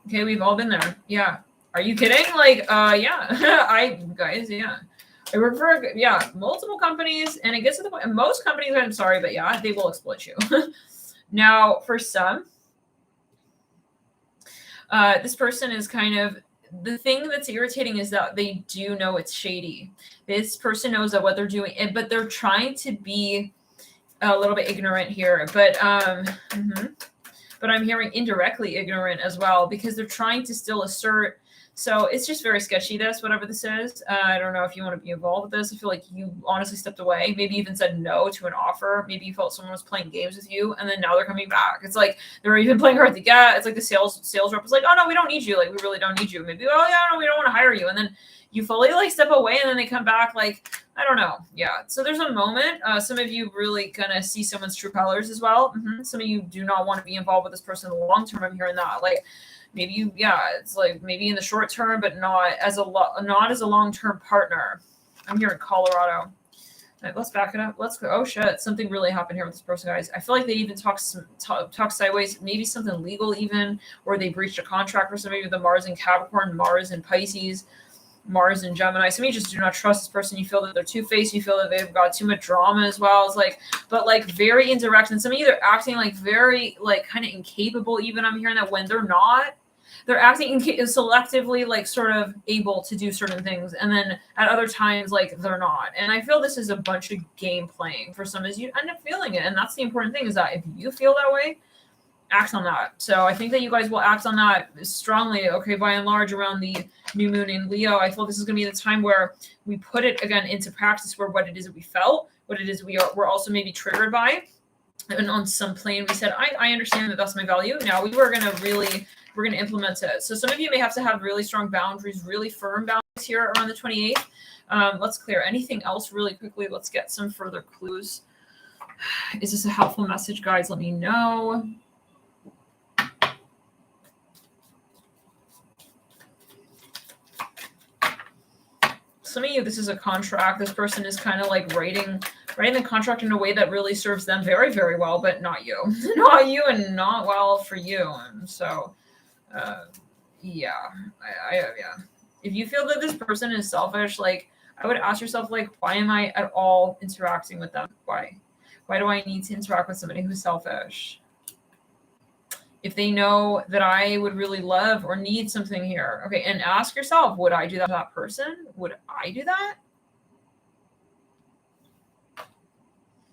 Okay, we've all been there. Yeah. Are you kidding? Like, yeah. Yeah. I work for, multiple companies, and it gets to the point, most companies, I'm sorry, but yeah, they will exploit you. Now, for some, this person is kind of, the thing that's irritating is that they do know it's shady. This person knows that what they're doing, but they're trying to be a little bit ignorant here. But but I'm hearing indirectly ignorant as well, because they're trying to still assert. So it's just very sketchy, whatever this is. I don't know if you want to be involved with this. I feel like you honestly stepped away, maybe even said no to an offer. Maybe you felt someone was playing games with you, and then now they're coming back. It's like they're even playing hard to get. It's like the sales rep was like, oh, no, we don't need you. Like, we really don't need you. Maybe, oh, yeah, no, we don't want to hire you. And then you fully like step away, and then they come back like, I don't know. Yeah. So there's a moment. Some of you really gonna see someone's true colors as well. Some of you do not want to be involved with this person in the long term. I'm hearing that. Like, maybe you, it's like maybe in the short term, but not as a long-term partner. I'm here in Colorado. All right, let's back it up. Let's go. Oh shit, something really happened here with this person, guys. I feel like they even talk sideways, maybe something legal even, or they breached a contract or something with the Mars in Capricorn, Mars in Pisces, Mars in Gemini. Some of you just do not trust this person. You feel that they're two-faced. You feel that they've got too much drama as well. It's like, but like very indirect. And some of you, they're acting like very like kind of incapable. Even I'm hearing that when they're not, they're acting selectively, like sort of able to do certain things. And then at other times, like they're not. And I feel this is a bunch of game playing for some of you. End up feeling it. And that's the important thing, is that if you feel that way, act on that. So I think that you guys will act on that strongly. Okay, by and large, around the new moon in Leo, I feel this is going to be the time where we put it again into practice, where what it is that we felt, what it is we're also maybe triggered by. And on some plane, we said, I understand that that's my value. Now we're going to implement it. So some of you may have to have really strong boundaries, really firm boundaries here around the 28th. Let's clear anything else really quickly. Let's get some further clues. Is this a helpful message, guys? Let me know. Some of you, this is a contract. This person is kind of like writing the contract in a way that really serves them very, very well, but not you. Not you, and not well for you. And so, yeah. If you feel that this person is selfish, like, I would ask yourself, like, why am I at all interacting with them? Why do I need to interact with somebody who's selfish? If they know that I would really love or need something here. Okay, and ask yourself, would I do that to that person? Would I do that?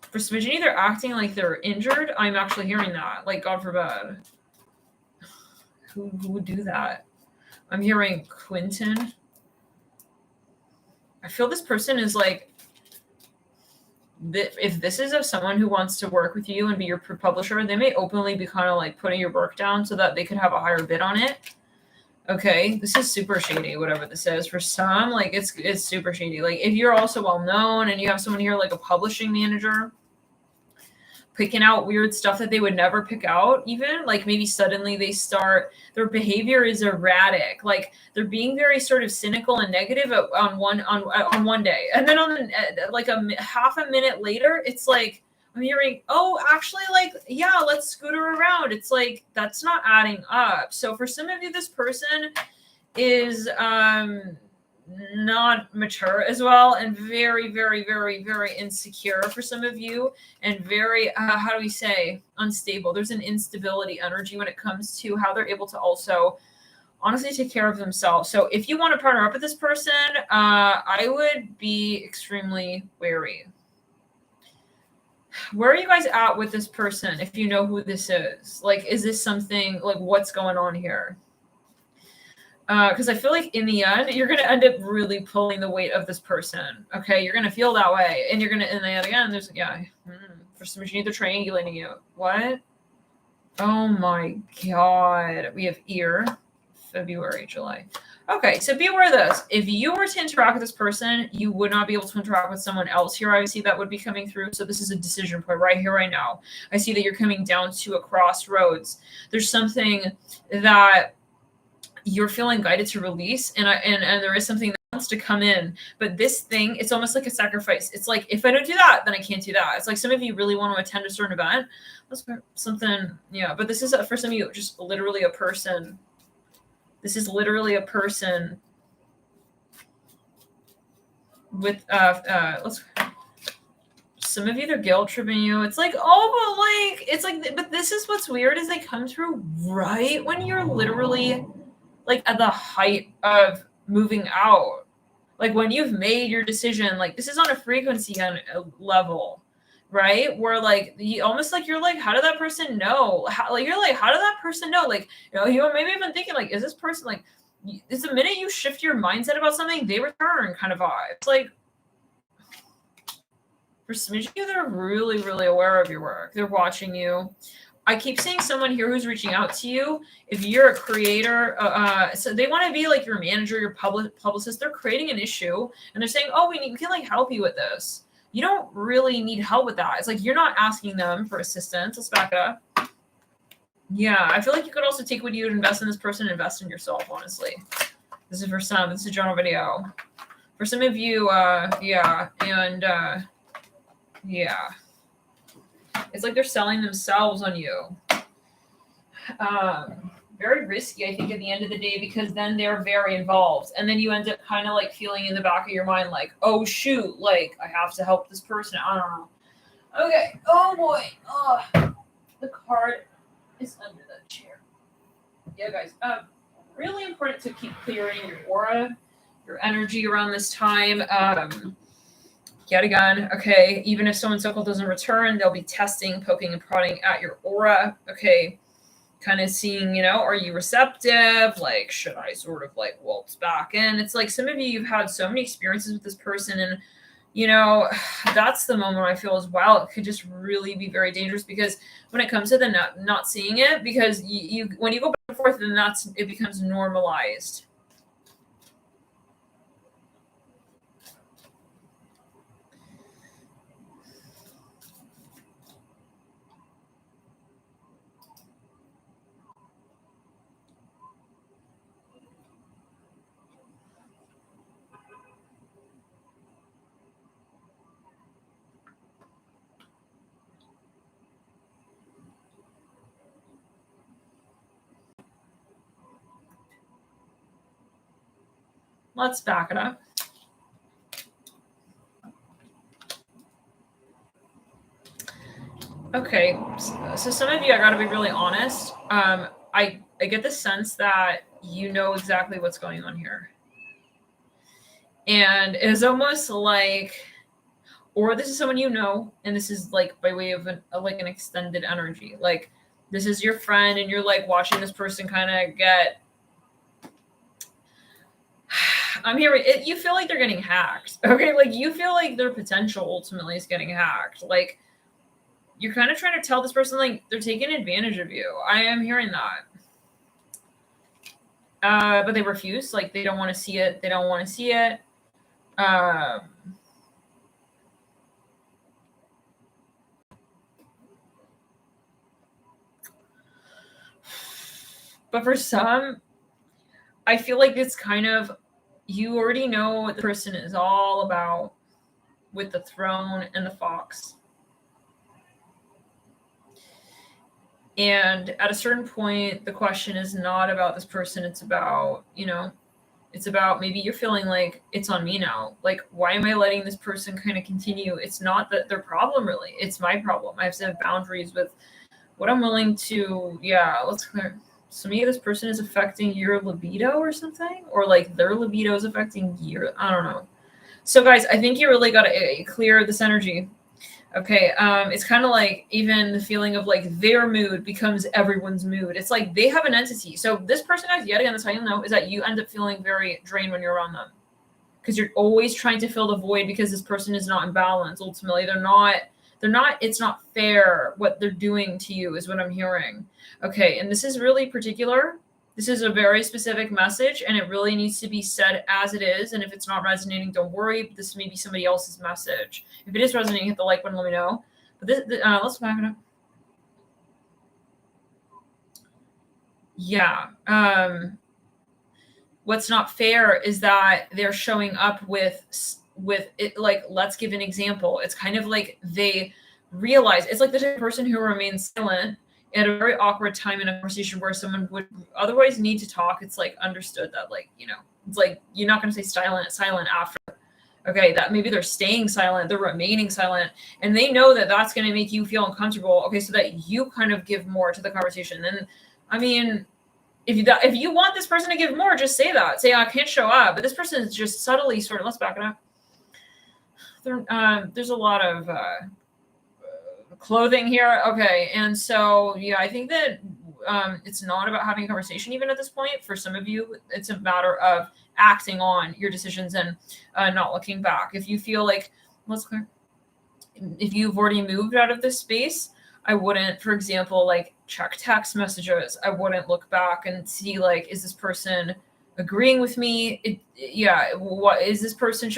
For some reason, they're acting like they're injured. I'm actually hearing that. Like, God forbid. Who would do that? I'm hearing Quentin. I feel this person is like, if this is of someone who wants to work with you and be your publisher, they may openly be kind of like putting your work down so that they could have a higher bid on it. Okay, this is super shady, whatever this is. For some, like it's super shady. Like if you're also well known and you have someone here like a publishing manager picking out weird stuff that they would never pick out, even like maybe suddenly their behavior is erratic, like they're being very sort of cynical and negative on one day, and then on like a half a minute later, it's like I'm hearing, oh, actually, like, yeah, let's scooter around. It's like that's not adding up. So for some of you, this person is not mature as well, and very, very, very, very insecure for some of you, and very, how do we say, unstable. There's an instability energy when it comes to how they're able to also honestly take care of themselves. So if you want to partner up with this person, I would be extremely wary. Where are you guys at with this person? If you know who this is, like, is this something, like, what's going on here? Because I feel like in the end, you're going to end up really pulling the weight of this person. Okay. You're going to feel that way. And you're going to, in the end, again, there's, for some reason, they're triangulating you. What? Oh my God. We have ear, February, July. Okay, so be aware of this. If you were to interact with this person, you would not be able to interact with someone else here. I see that would be coming through. So this is a decision point right here, right now. I see that you're coming down to a crossroads. There's something that you're feeling guided to release, and there is something that wants to come in. But this thing, it's almost like a sacrifice. It's like, if I don't do that, then I can't do that. It's like some of you really want to attend a certain event. That's something, yeah. But this is, for some of you, just literally a person. This is literally a person with some of you, they're guilt tripping you. It's like, oh, but like, it's like, but this is what's weird, is they come through right when you're literally like at the height of moving out. Like when you've made your decision, like this is on a frequency level, right? Where like you almost like, you're like, how did that person know? You're like, how did that person know? Like, you maybe even thinking like, is this person like, it's the minute you shift your mindset about something, they return kind of vibe. It's like, for some of you, they're really, really aware of your work. They're watching you. I keep seeing someone here who's reaching out to you. If you're a creator, so they want to be like your manager, your publicist. They're creating an issue and they're saying, oh, we can like help you with this. You don't really need help with that. It's like, you're not asking them for assistance. Let's back it up. Yeah, I feel like you could also take what you would invest in this person and invest in yourself, honestly. This is for some. This is a general video. For some of you, yeah. And, yeah. It's like they're selling themselves on you. Very risky, I think, at the end of the day, because then they're very involved. And then you end up kind of like feeling in the back of your mind, like, oh, shoot, like, I have to help this person. I don't know. Okay. Oh, boy. Oh, the card is under the chair. Yeah, guys. Really important to keep clearing your aura, your energy around this time. Yet again, okay, even if someone's circle doesn't return, they'll be testing, poking, and prodding at your aura. Okay, kind of seeing, are you receptive? Like, should I sort of like waltz back in? It's like some of you, you've had so many experiences with this person, and that's the moment I feel as well. It could just really be very dangerous, because when it comes to the not seeing it, because you when you go back and forth, then it becomes normalized. Let's back it up. Okay, so some of you, I gotta be really honest. I get the sense that you know exactly what's going on here. And it's almost like, or this is someone you know, and this is like by way of an extended energy. Like, this is your friend, and you're like watching this person kind of get, I'm here. You feel like they're getting hacked. Okay, like you feel like their potential ultimately is getting hacked. Like, you're kind of trying to tell this person like they're taking advantage of you. I am hearing that. But they refuse. Like, they don't want to see it. They don't want to see it. But for some, I feel like it's kind of, you already know what the person is all about with the throne and the fox. And at a certain point, the question is not about this person. It's about, It's about maybe you're feeling like it's on me now. Like, why am I letting this person kind of continue? It's not that their problem really. It's my problem. I have to have boundaries with what I'm willing to. Yeah, let's clear. So maybe this person is affecting your libido or something, or like their libido is affecting your. I don't know. So guys, I think you really got to clear this energy. Okay, it's kind of like even the feeling of like their mood becomes everyone's mood. It's like they have an entity. So this person, guys, yet again, that's how you'll know, is that you end up feeling very drained when you're around them. Because you're always trying to fill the void because this person is not in balance. Ultimately, it's not fair what they're doing to you is what I'm hearing. Okay, and this is really particular. This is a very specific message, and it really needs to be said as it is. And if it's not resonating, don't worry. This may be somebody else's message. If it is resonating, hit the like button, let me know. But let's back it up. Yeah. What's not fair is that they're showing up with it. Like, let's give an example. It's kind of like they realize it's like the type of person who remains silent at a very awkward time in a conversation where someone would otherwise need to talk. It's like understood that, like, you know, it's like you're not going to say silent after. Okay, that maybe they're staying silent, they're remaining silent, and they know that that's going to make you feel uncomfortable. Okay, so that you kind of give more to the conversation. And I mean, if you want this person to give more, just say that. Say, I can't show up, but this person is just subtly sort of. Let's back it up. There's a lot of clothing here. Okay, and so yeah, I think that it's not about having a conversation even at this point. For some of you, it's a matter of acting on your decisions and not looking back. If you feel like, if you've already moved out of this space, I wouldn't, for example, like check text messages. I wouldn't look back and see, like, is this person agreeing with me? What is this person?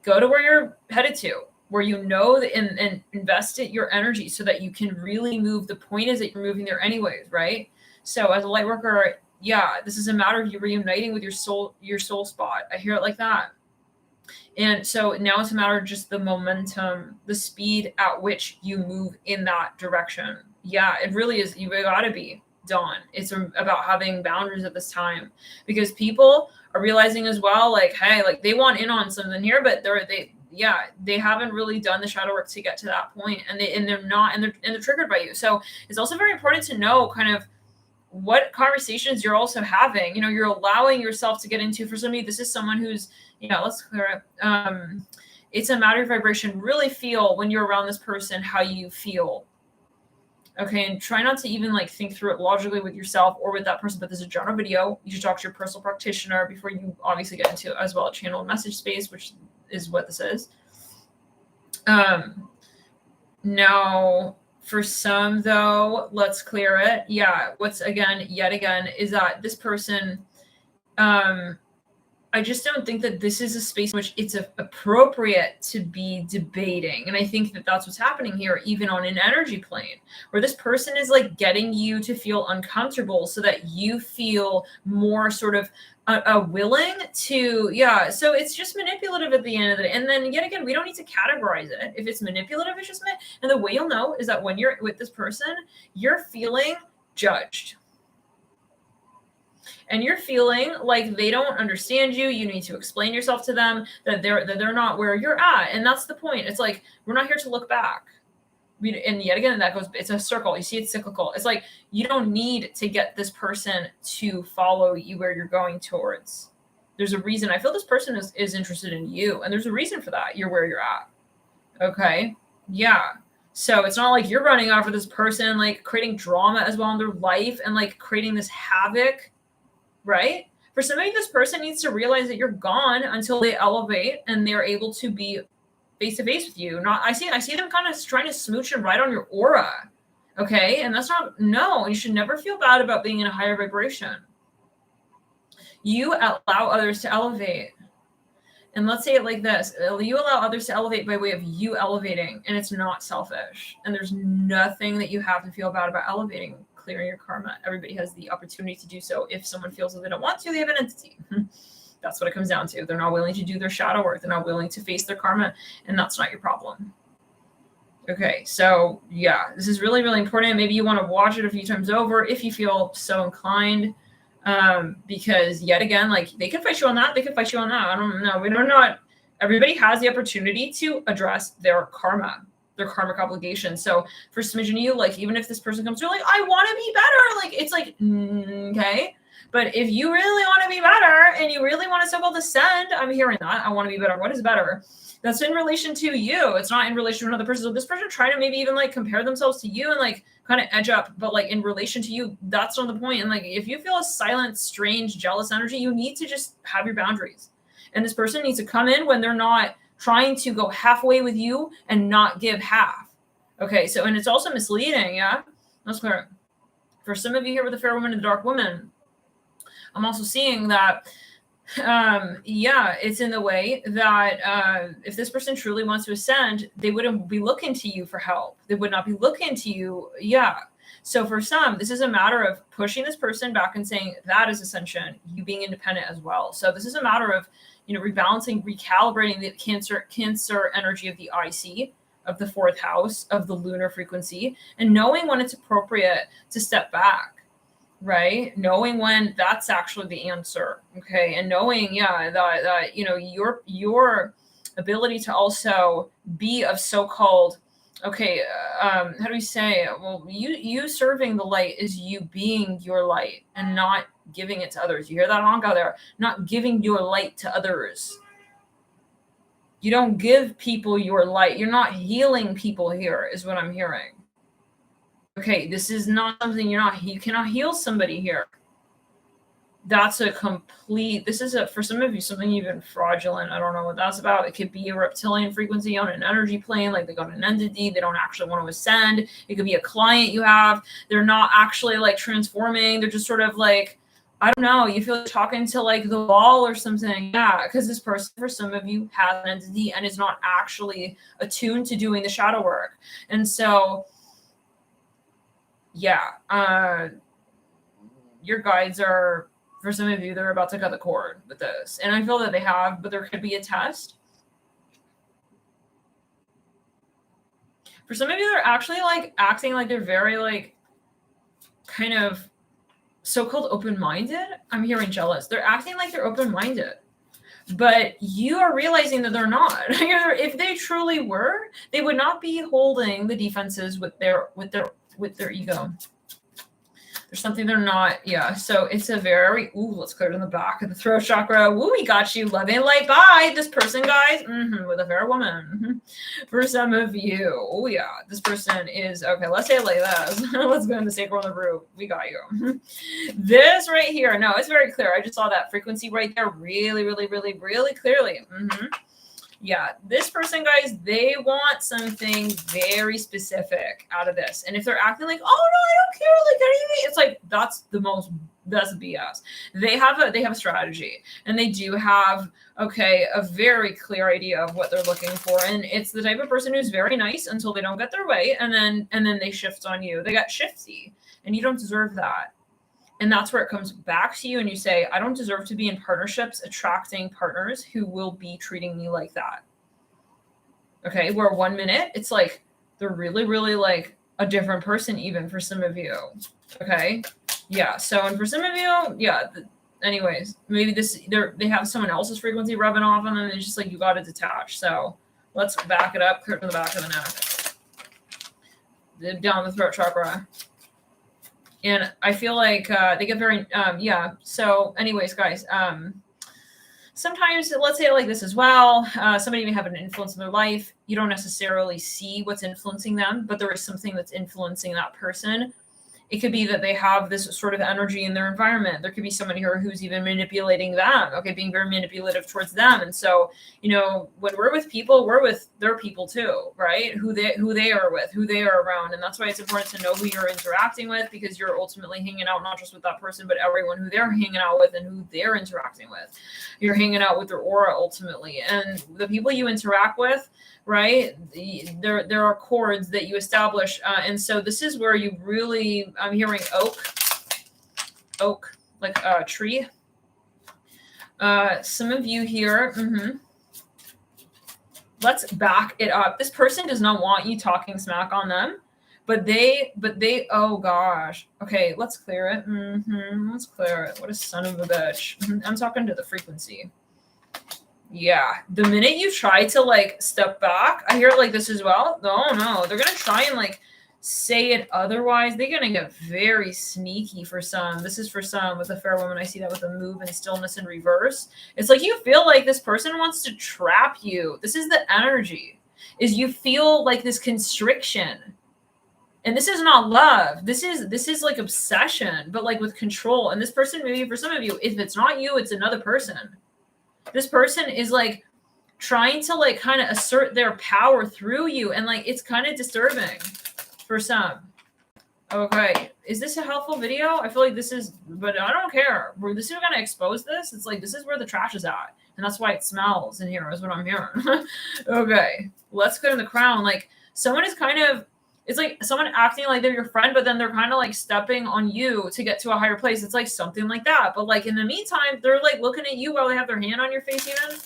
Go to where you're headed to, where you know that, and invest your energy so that you can really move. The point is that you're moving there anyways, right? So as a light worker, yeah, this is a matter of you reuniting with your soul spot. I hear it like that. And so now it's a matter of just the momentum, the speed at which you move in that direction. Yeah, it really is. You gotta be done. It's about having boundaries at this time, because people are realizing as well, like, hey, like they want in on something here, but they haven't really done the shadow work to get to that point, and they're triggered by you. So it's also very important to know kind of what conversations you're also having. You're allowing yourself to get into. For somebody, this is someone who's, let's clear it. It's a matter of vibration. Really feel when you're around this person how you feel. Okay, and try not to even like think through it logically with yourself or with that person. But this is a general video. You should talk to your personal practitioner before you obviously get into as well a channel message space, which is what this is. Now, for some though, let's clear it. Yeah, yet again, is that this person, I just don't think that this is a space in which it's appropriate to be debating. And I think that that's what's happening here, even on an energy plane, where this person is like getting you to feel uncomfortable so that you feel more sort of willing to, so it's just manipulative at the end of the day. And then yet again, we don't need to categorize it. If it's manipulative, it's just and the way you'll know is that when you're with this person, you're feeling judged. And you're feeling like they don't understand you. You need to explain yourself to them, that they're not where you're at. And that's the point. It's like, we're not here to look back. And yet again, it's a circle. You see, it's cyclical. It's like, you don't need to get this person to follow you where you're going towards. There's a reason. I feel this person is interested in you. And there's a reason for that. You're where you're at. Okay. Yeah. So it's not like you're running after this person, like creating drama as well in their life and like creating this havoc. Right? For somebody, this person needs to realize that you're gone until they elevate and they're able to be face to face with you. I see them kind of trying to smooch and ride on your aura. Okay. And that's no, you should never feel bad about being in a higher vibration. You allow others to elevate. And let's say it like this. You allow others to elevate by way of you elevating, and it's not selfish. And there's nothing that you have to feel bad about elevating, clearing your karma. Everybody has the opportunity to do so. If someone feels that they don't want to, they have an entity. That's what it comes down to. They're not willing to do their shadow work. They're not willing to face their karma, and that's not your problem. Okay, so yeah, this is really, really important. Maybe you want to watch it a few times over if you feel so inclined. Because yet again, like they can fight you on that. They can fight you on that. I don't know. We don't know. Everybody has the opportunity to address their karma, their karmic obligations. So for some of you, like even if this person comes to you like, I want to be better, like it's like, okay. But if you really want to be better and you really want to so-called ascend, I'm hearing that. I want to be better. What is better? That's in relation to you. It's not in relation to another person. So this person trying to maybe even like compare themselves to you and like kind of edge up, but like in relation to you, that's not the point. And like if you feel a silent, strange, jealous energy, you need to just have your boundaries. And this person needs to come in when they're not trying to go halfway with you and not give half. Okay, so and it's also misleading, yeah? That's clear. For some of you here with the fair woman and the dark woman, I'm also seeing that yeah, it's in the way that if this person truly wants to ascend, they wouldn't be looking to you for help. They would not be looking to you. Yeah. So for some, this is a matter of pushing this person back and saying that is ascension, you being independent as well. So this is a matter of, you know, rebalancing, recalibrating the cancer energy of the IC, of the fourth house, of the lunar frequency, and knowing when it's appropriate to step back. Right, knowing when that's actually the answer, okay, and knowing, yeah, that you know your ability to also be of so-called, okay, how do we say? Well, you serving the light is you being your light and not giving it to others. You hear that honk out there? Not giving your light to others. You don't give people your light. You're not healing people here, is what I'm hearing. Okay, this is not something you cannot heal somebody here. That's a complete, this is for some of you, something even fraudulent. I don't know what that's about. It could be a reptilian frequency on an energy plane, like they got an entity, they don't actually want to ascend. It could be a client you have. They're not actually like transforming. They're just sort of like, I don't know, you feel like talking to like the wall or something. Yeah, because this person, for some of you, has an entity and is not actually attuned to doing the shadow work. And so, yeah, your guides are, for some of you, they're about to cut the cord with this. And I feel that they have, but there could be a test. For some of you, they're actually like acting like they're very like kind of so-called open-minded. I'm hearing jealous. They're acting like they're open-minded. But you are realizing that they're not. If they truly were, they would not be holding the defenses with their ego. There's something they're not. Yeah. So it's a very, let's clear it in the back of the throat chakra. Woo, we got you. Love and light. Bye. This person, guys, with a fair woman. For some of you. Oh, yeah. This person is, okay, let's say it like this. Let's go into sacral and the root. We got you. This right here. No, it's very clear. I just saw that frequency right there really, really, really, really clearly. Yeah, this person, guys, they want something very specific out of this. And if they're acting like, oh no, I don't care, like anything, it's like that's BS. They have a strategy, and they do have a very clear idea of what they're looking for. And it's the type of person who's very nice until they don't get their way, and then they shift on you. They got shifty, and you don't deserve that. And that's where it comes back to you and you say, I don't deserve to be in partnerships attracting partners who will be treating me like that. Okay, where 1 minute, it's like they're really, really like a different person even for some of you. Okay, yeah, so and for some of you, yeah, anyways, maybe they have someone else's frequency rubbing off on them and it's just like you got to detach. So let's back it up, clear to the back of the neck. Down the throat chakra. And I feel like they get very, yeah. So anyways, guys, sometimes, let's say it like this as well. Somebody may have an influence in their life. You don't necessarily see what's influencing them, but there is something that's influencing that person. It could be that they have this sort of energy in their environment. There could be somebody here who's even manipulating them, okay, being very manipulative towards them. And so, you know, when we're with people, we're with their people too, right? Who they are with, who they are around. And that's why it's important to know who you're interacting with, because you're ultimately hanging out not just with that person, but everyone who they're hanging out with and who they're interacting with. You're hanging out with their aura ultimately. And the people you interact with, right, there are chords that you establish, and so this is where you really, I'm hearing oak like a tree. Some of you here, let's back it up. This person does not want you talking smack on them, But they, oh gosh. Okay, let's clear it. Let's clear it. What a son of a bitch. I'm talking to the frequency. Yeah. The minute you try to like step back, I hear it like this as well. No. They're going to try and like say it otherwise. They're going to get very sneaky for some. This is for some with a fair woman. I see that with a move and stillness in reverse. It's like you feel like this person wants to trap you. This is the energy. Is you feel like this constriction. And this is not love. This is like obsession, but like with control. And this person, maybe for some of you, if it's not you, it's another person. This person is like trying to like kind of assert their power through you. And like, it's kind of disturbing for some. Okay. Is this a helpful video? I feel like this is, but I don't care. This is going to expose this. It's like, this is where the trash is at. And that's why it smells in here is what I'm hearing. Okay. Let's go to the crown. Like someone is kind of, it's like someone acting like they're your friend, but then they're kind of like stepping on you to get to a higher place. It's like something like that. But like in the meantime, they're like looking at you while they have their hand on your face even.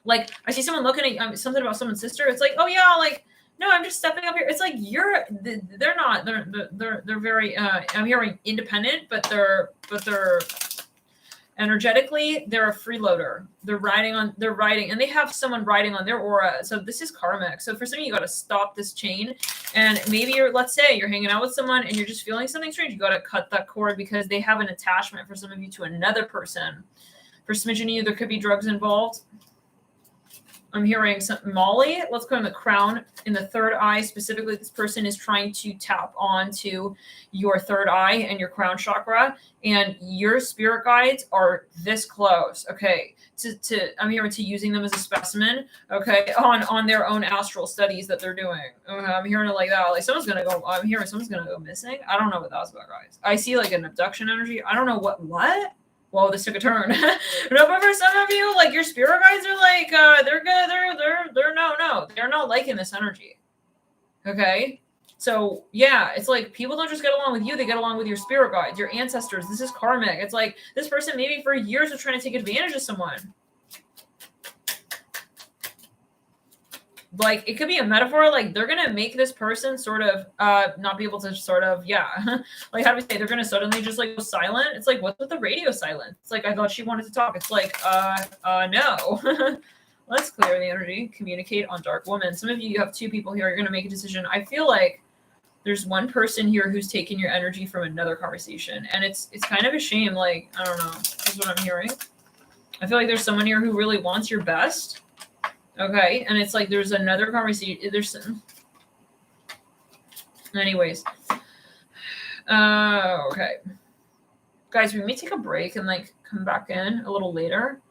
Like I see someone looking at something about someone's sister. It's like, oh yeah, like, no, I'm just stepping up here. It's like they're not, they're very, I'm hearing independent, but they're energetically, they're a freeloader. They're riding, and they have someone riding on their aura. So this is karmic. So for some of you, got to stop this chain. And maybe let's say you're hanging out with someone and you're just feeling something strange. You got to cut that cord because they have an attachment for some of you to another person. For smidgen of you, there could be drugs involved. I'm hearing something Molly. Let's go in the crown in the third eye. Specifically, this person is trying to tap onto your third eye and your crown chakra. And your spirit guides are this close. Okay. I'm hearing to using them as a specimen. Okay. On their own astral studies that they're doing. I'm hearing it like that. Like I'm hearing someone's going to go missing. I don't know what that was about, guys. I see like an abduction energy. I don't know what? Whoa, this took a turn. No, but for some of you, like your spirit guides are like, they're good. They're not liking this energy. Okay. So yeah, it's like people don't just get along with you. They get along with your spirit guides, your ancestors. This is karmic. It's like this person maybe for years was trying to take advantage of someone. Like it could be a metaphor, like they're gonna make this person sort of not be able to sort of, yeah. Like how do we say they're gonna suddenly just like go silent? It's like, what's with the radio silence? It's like I thought she wanted to talk. It's like no. Let's clear the energy. Communicate on Dark Woman. Some of you have two people here, you're gonna make a decision. I feel like there's one person here who's taking your energy from another conversation. And it's kind of a shame, like, I don't know, is what I'm hearing. I feel like there's someone here who really wants your best. Okay, and it's like there's another conversation. There's some. Anyways, okay, guys, we may take a break and like come back in a little later.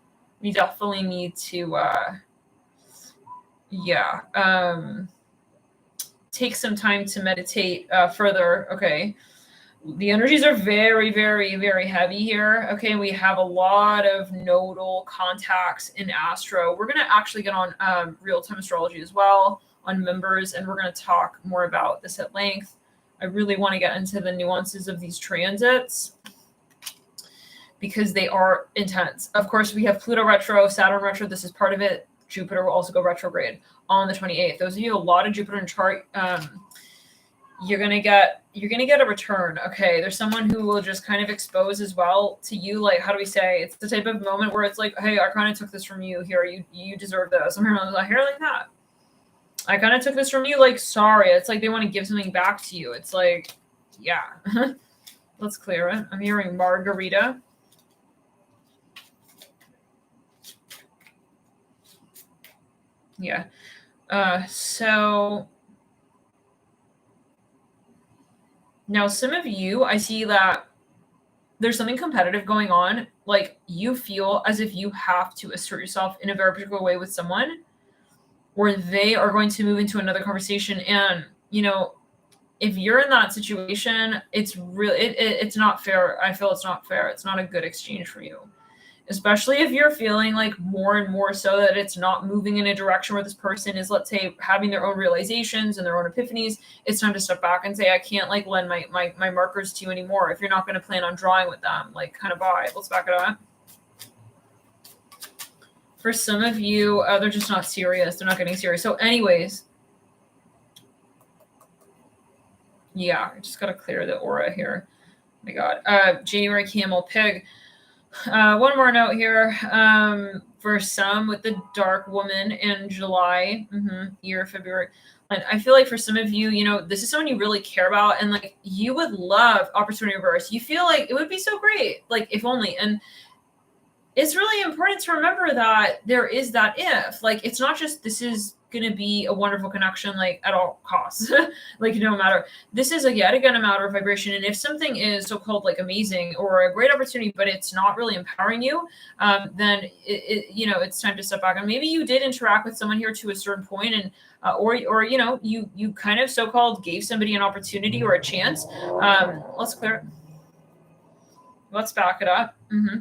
We definitely need to, take some time to meditate further. Okay. The energies are very, very, very heavy here. Okay, we have a lot of nodal contacts in Astro. We're going to actually get on real-time astrology as well, on members, and we're going to talk more about this at length. I really want to get into the nuances of these transits because they are intense. Of course, we have Pluto retro, Saturn retro. This is part of it. Jupiter will also go retrograde on the 28th. Those of you, a lot of Jupiter in chart, you're gonna get a return. Okay, there's someone who will just kind of expose as well to you. Like, how do we say? It's the type of moment where it's like, hey, I kind of took this from you. Here, you deserve this. I'm here like that. I kind of took this from you. Like, sorry. It's like they want to give something back to you. It's like, yeah. Let's clear it. I'm hearing Margarita. Yeah. So. Now, some of you, I see that there's something competitive going on. Like you feel as if you have to assert yourself in a very particular way with someone, or they are going to move into another conversation. And, you know, if you're in that situation, it's really, it's not fair. I feel it's not fair. It's not a good exchange for you. Especially if you're feeling like more and more so that it's not moving in a direction where this person is, let's say, having their own realizations and their own epiphanies. It's time to step back and say, I can't like lend my markers to you anymore. If you're not going to plan on drawing with them, like kind of bye. Let's back it up. For some of you, they're just not serious. They're not getting serious. So anyways, Yeah, I just got to clear the aura here. Oh my God. January camel pig. One more note here. For some with the dark woman in July, year February. And I feel like for some of you, you know, this is someone you really care about, and like you would love opportunity reverse. You feel like it would be so great, like if only. And it's really important to remember that there is that if. Like, it's not just this is going to be a wonderful connection, like at all costs, like no matter. This is like yet again a matter of vibration. And if something is so-called like amazing or a great opportunity, but it's not really empowering you, then you know, it's time to step back. And maybe you did interact with someone here to a certain point, and or you know, you kind of so-called gave somebody an opportunity or a chance. Let's clear it. Let's back it up.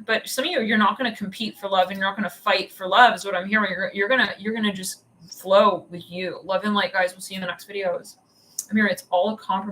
But some of you, you're not going to compete for love, and you're not going to fight for love, is what I'm hearing. You're gonna just flow with you. Love and light, guys. We'll see you in the next videos. I'm here. It's all a compromise.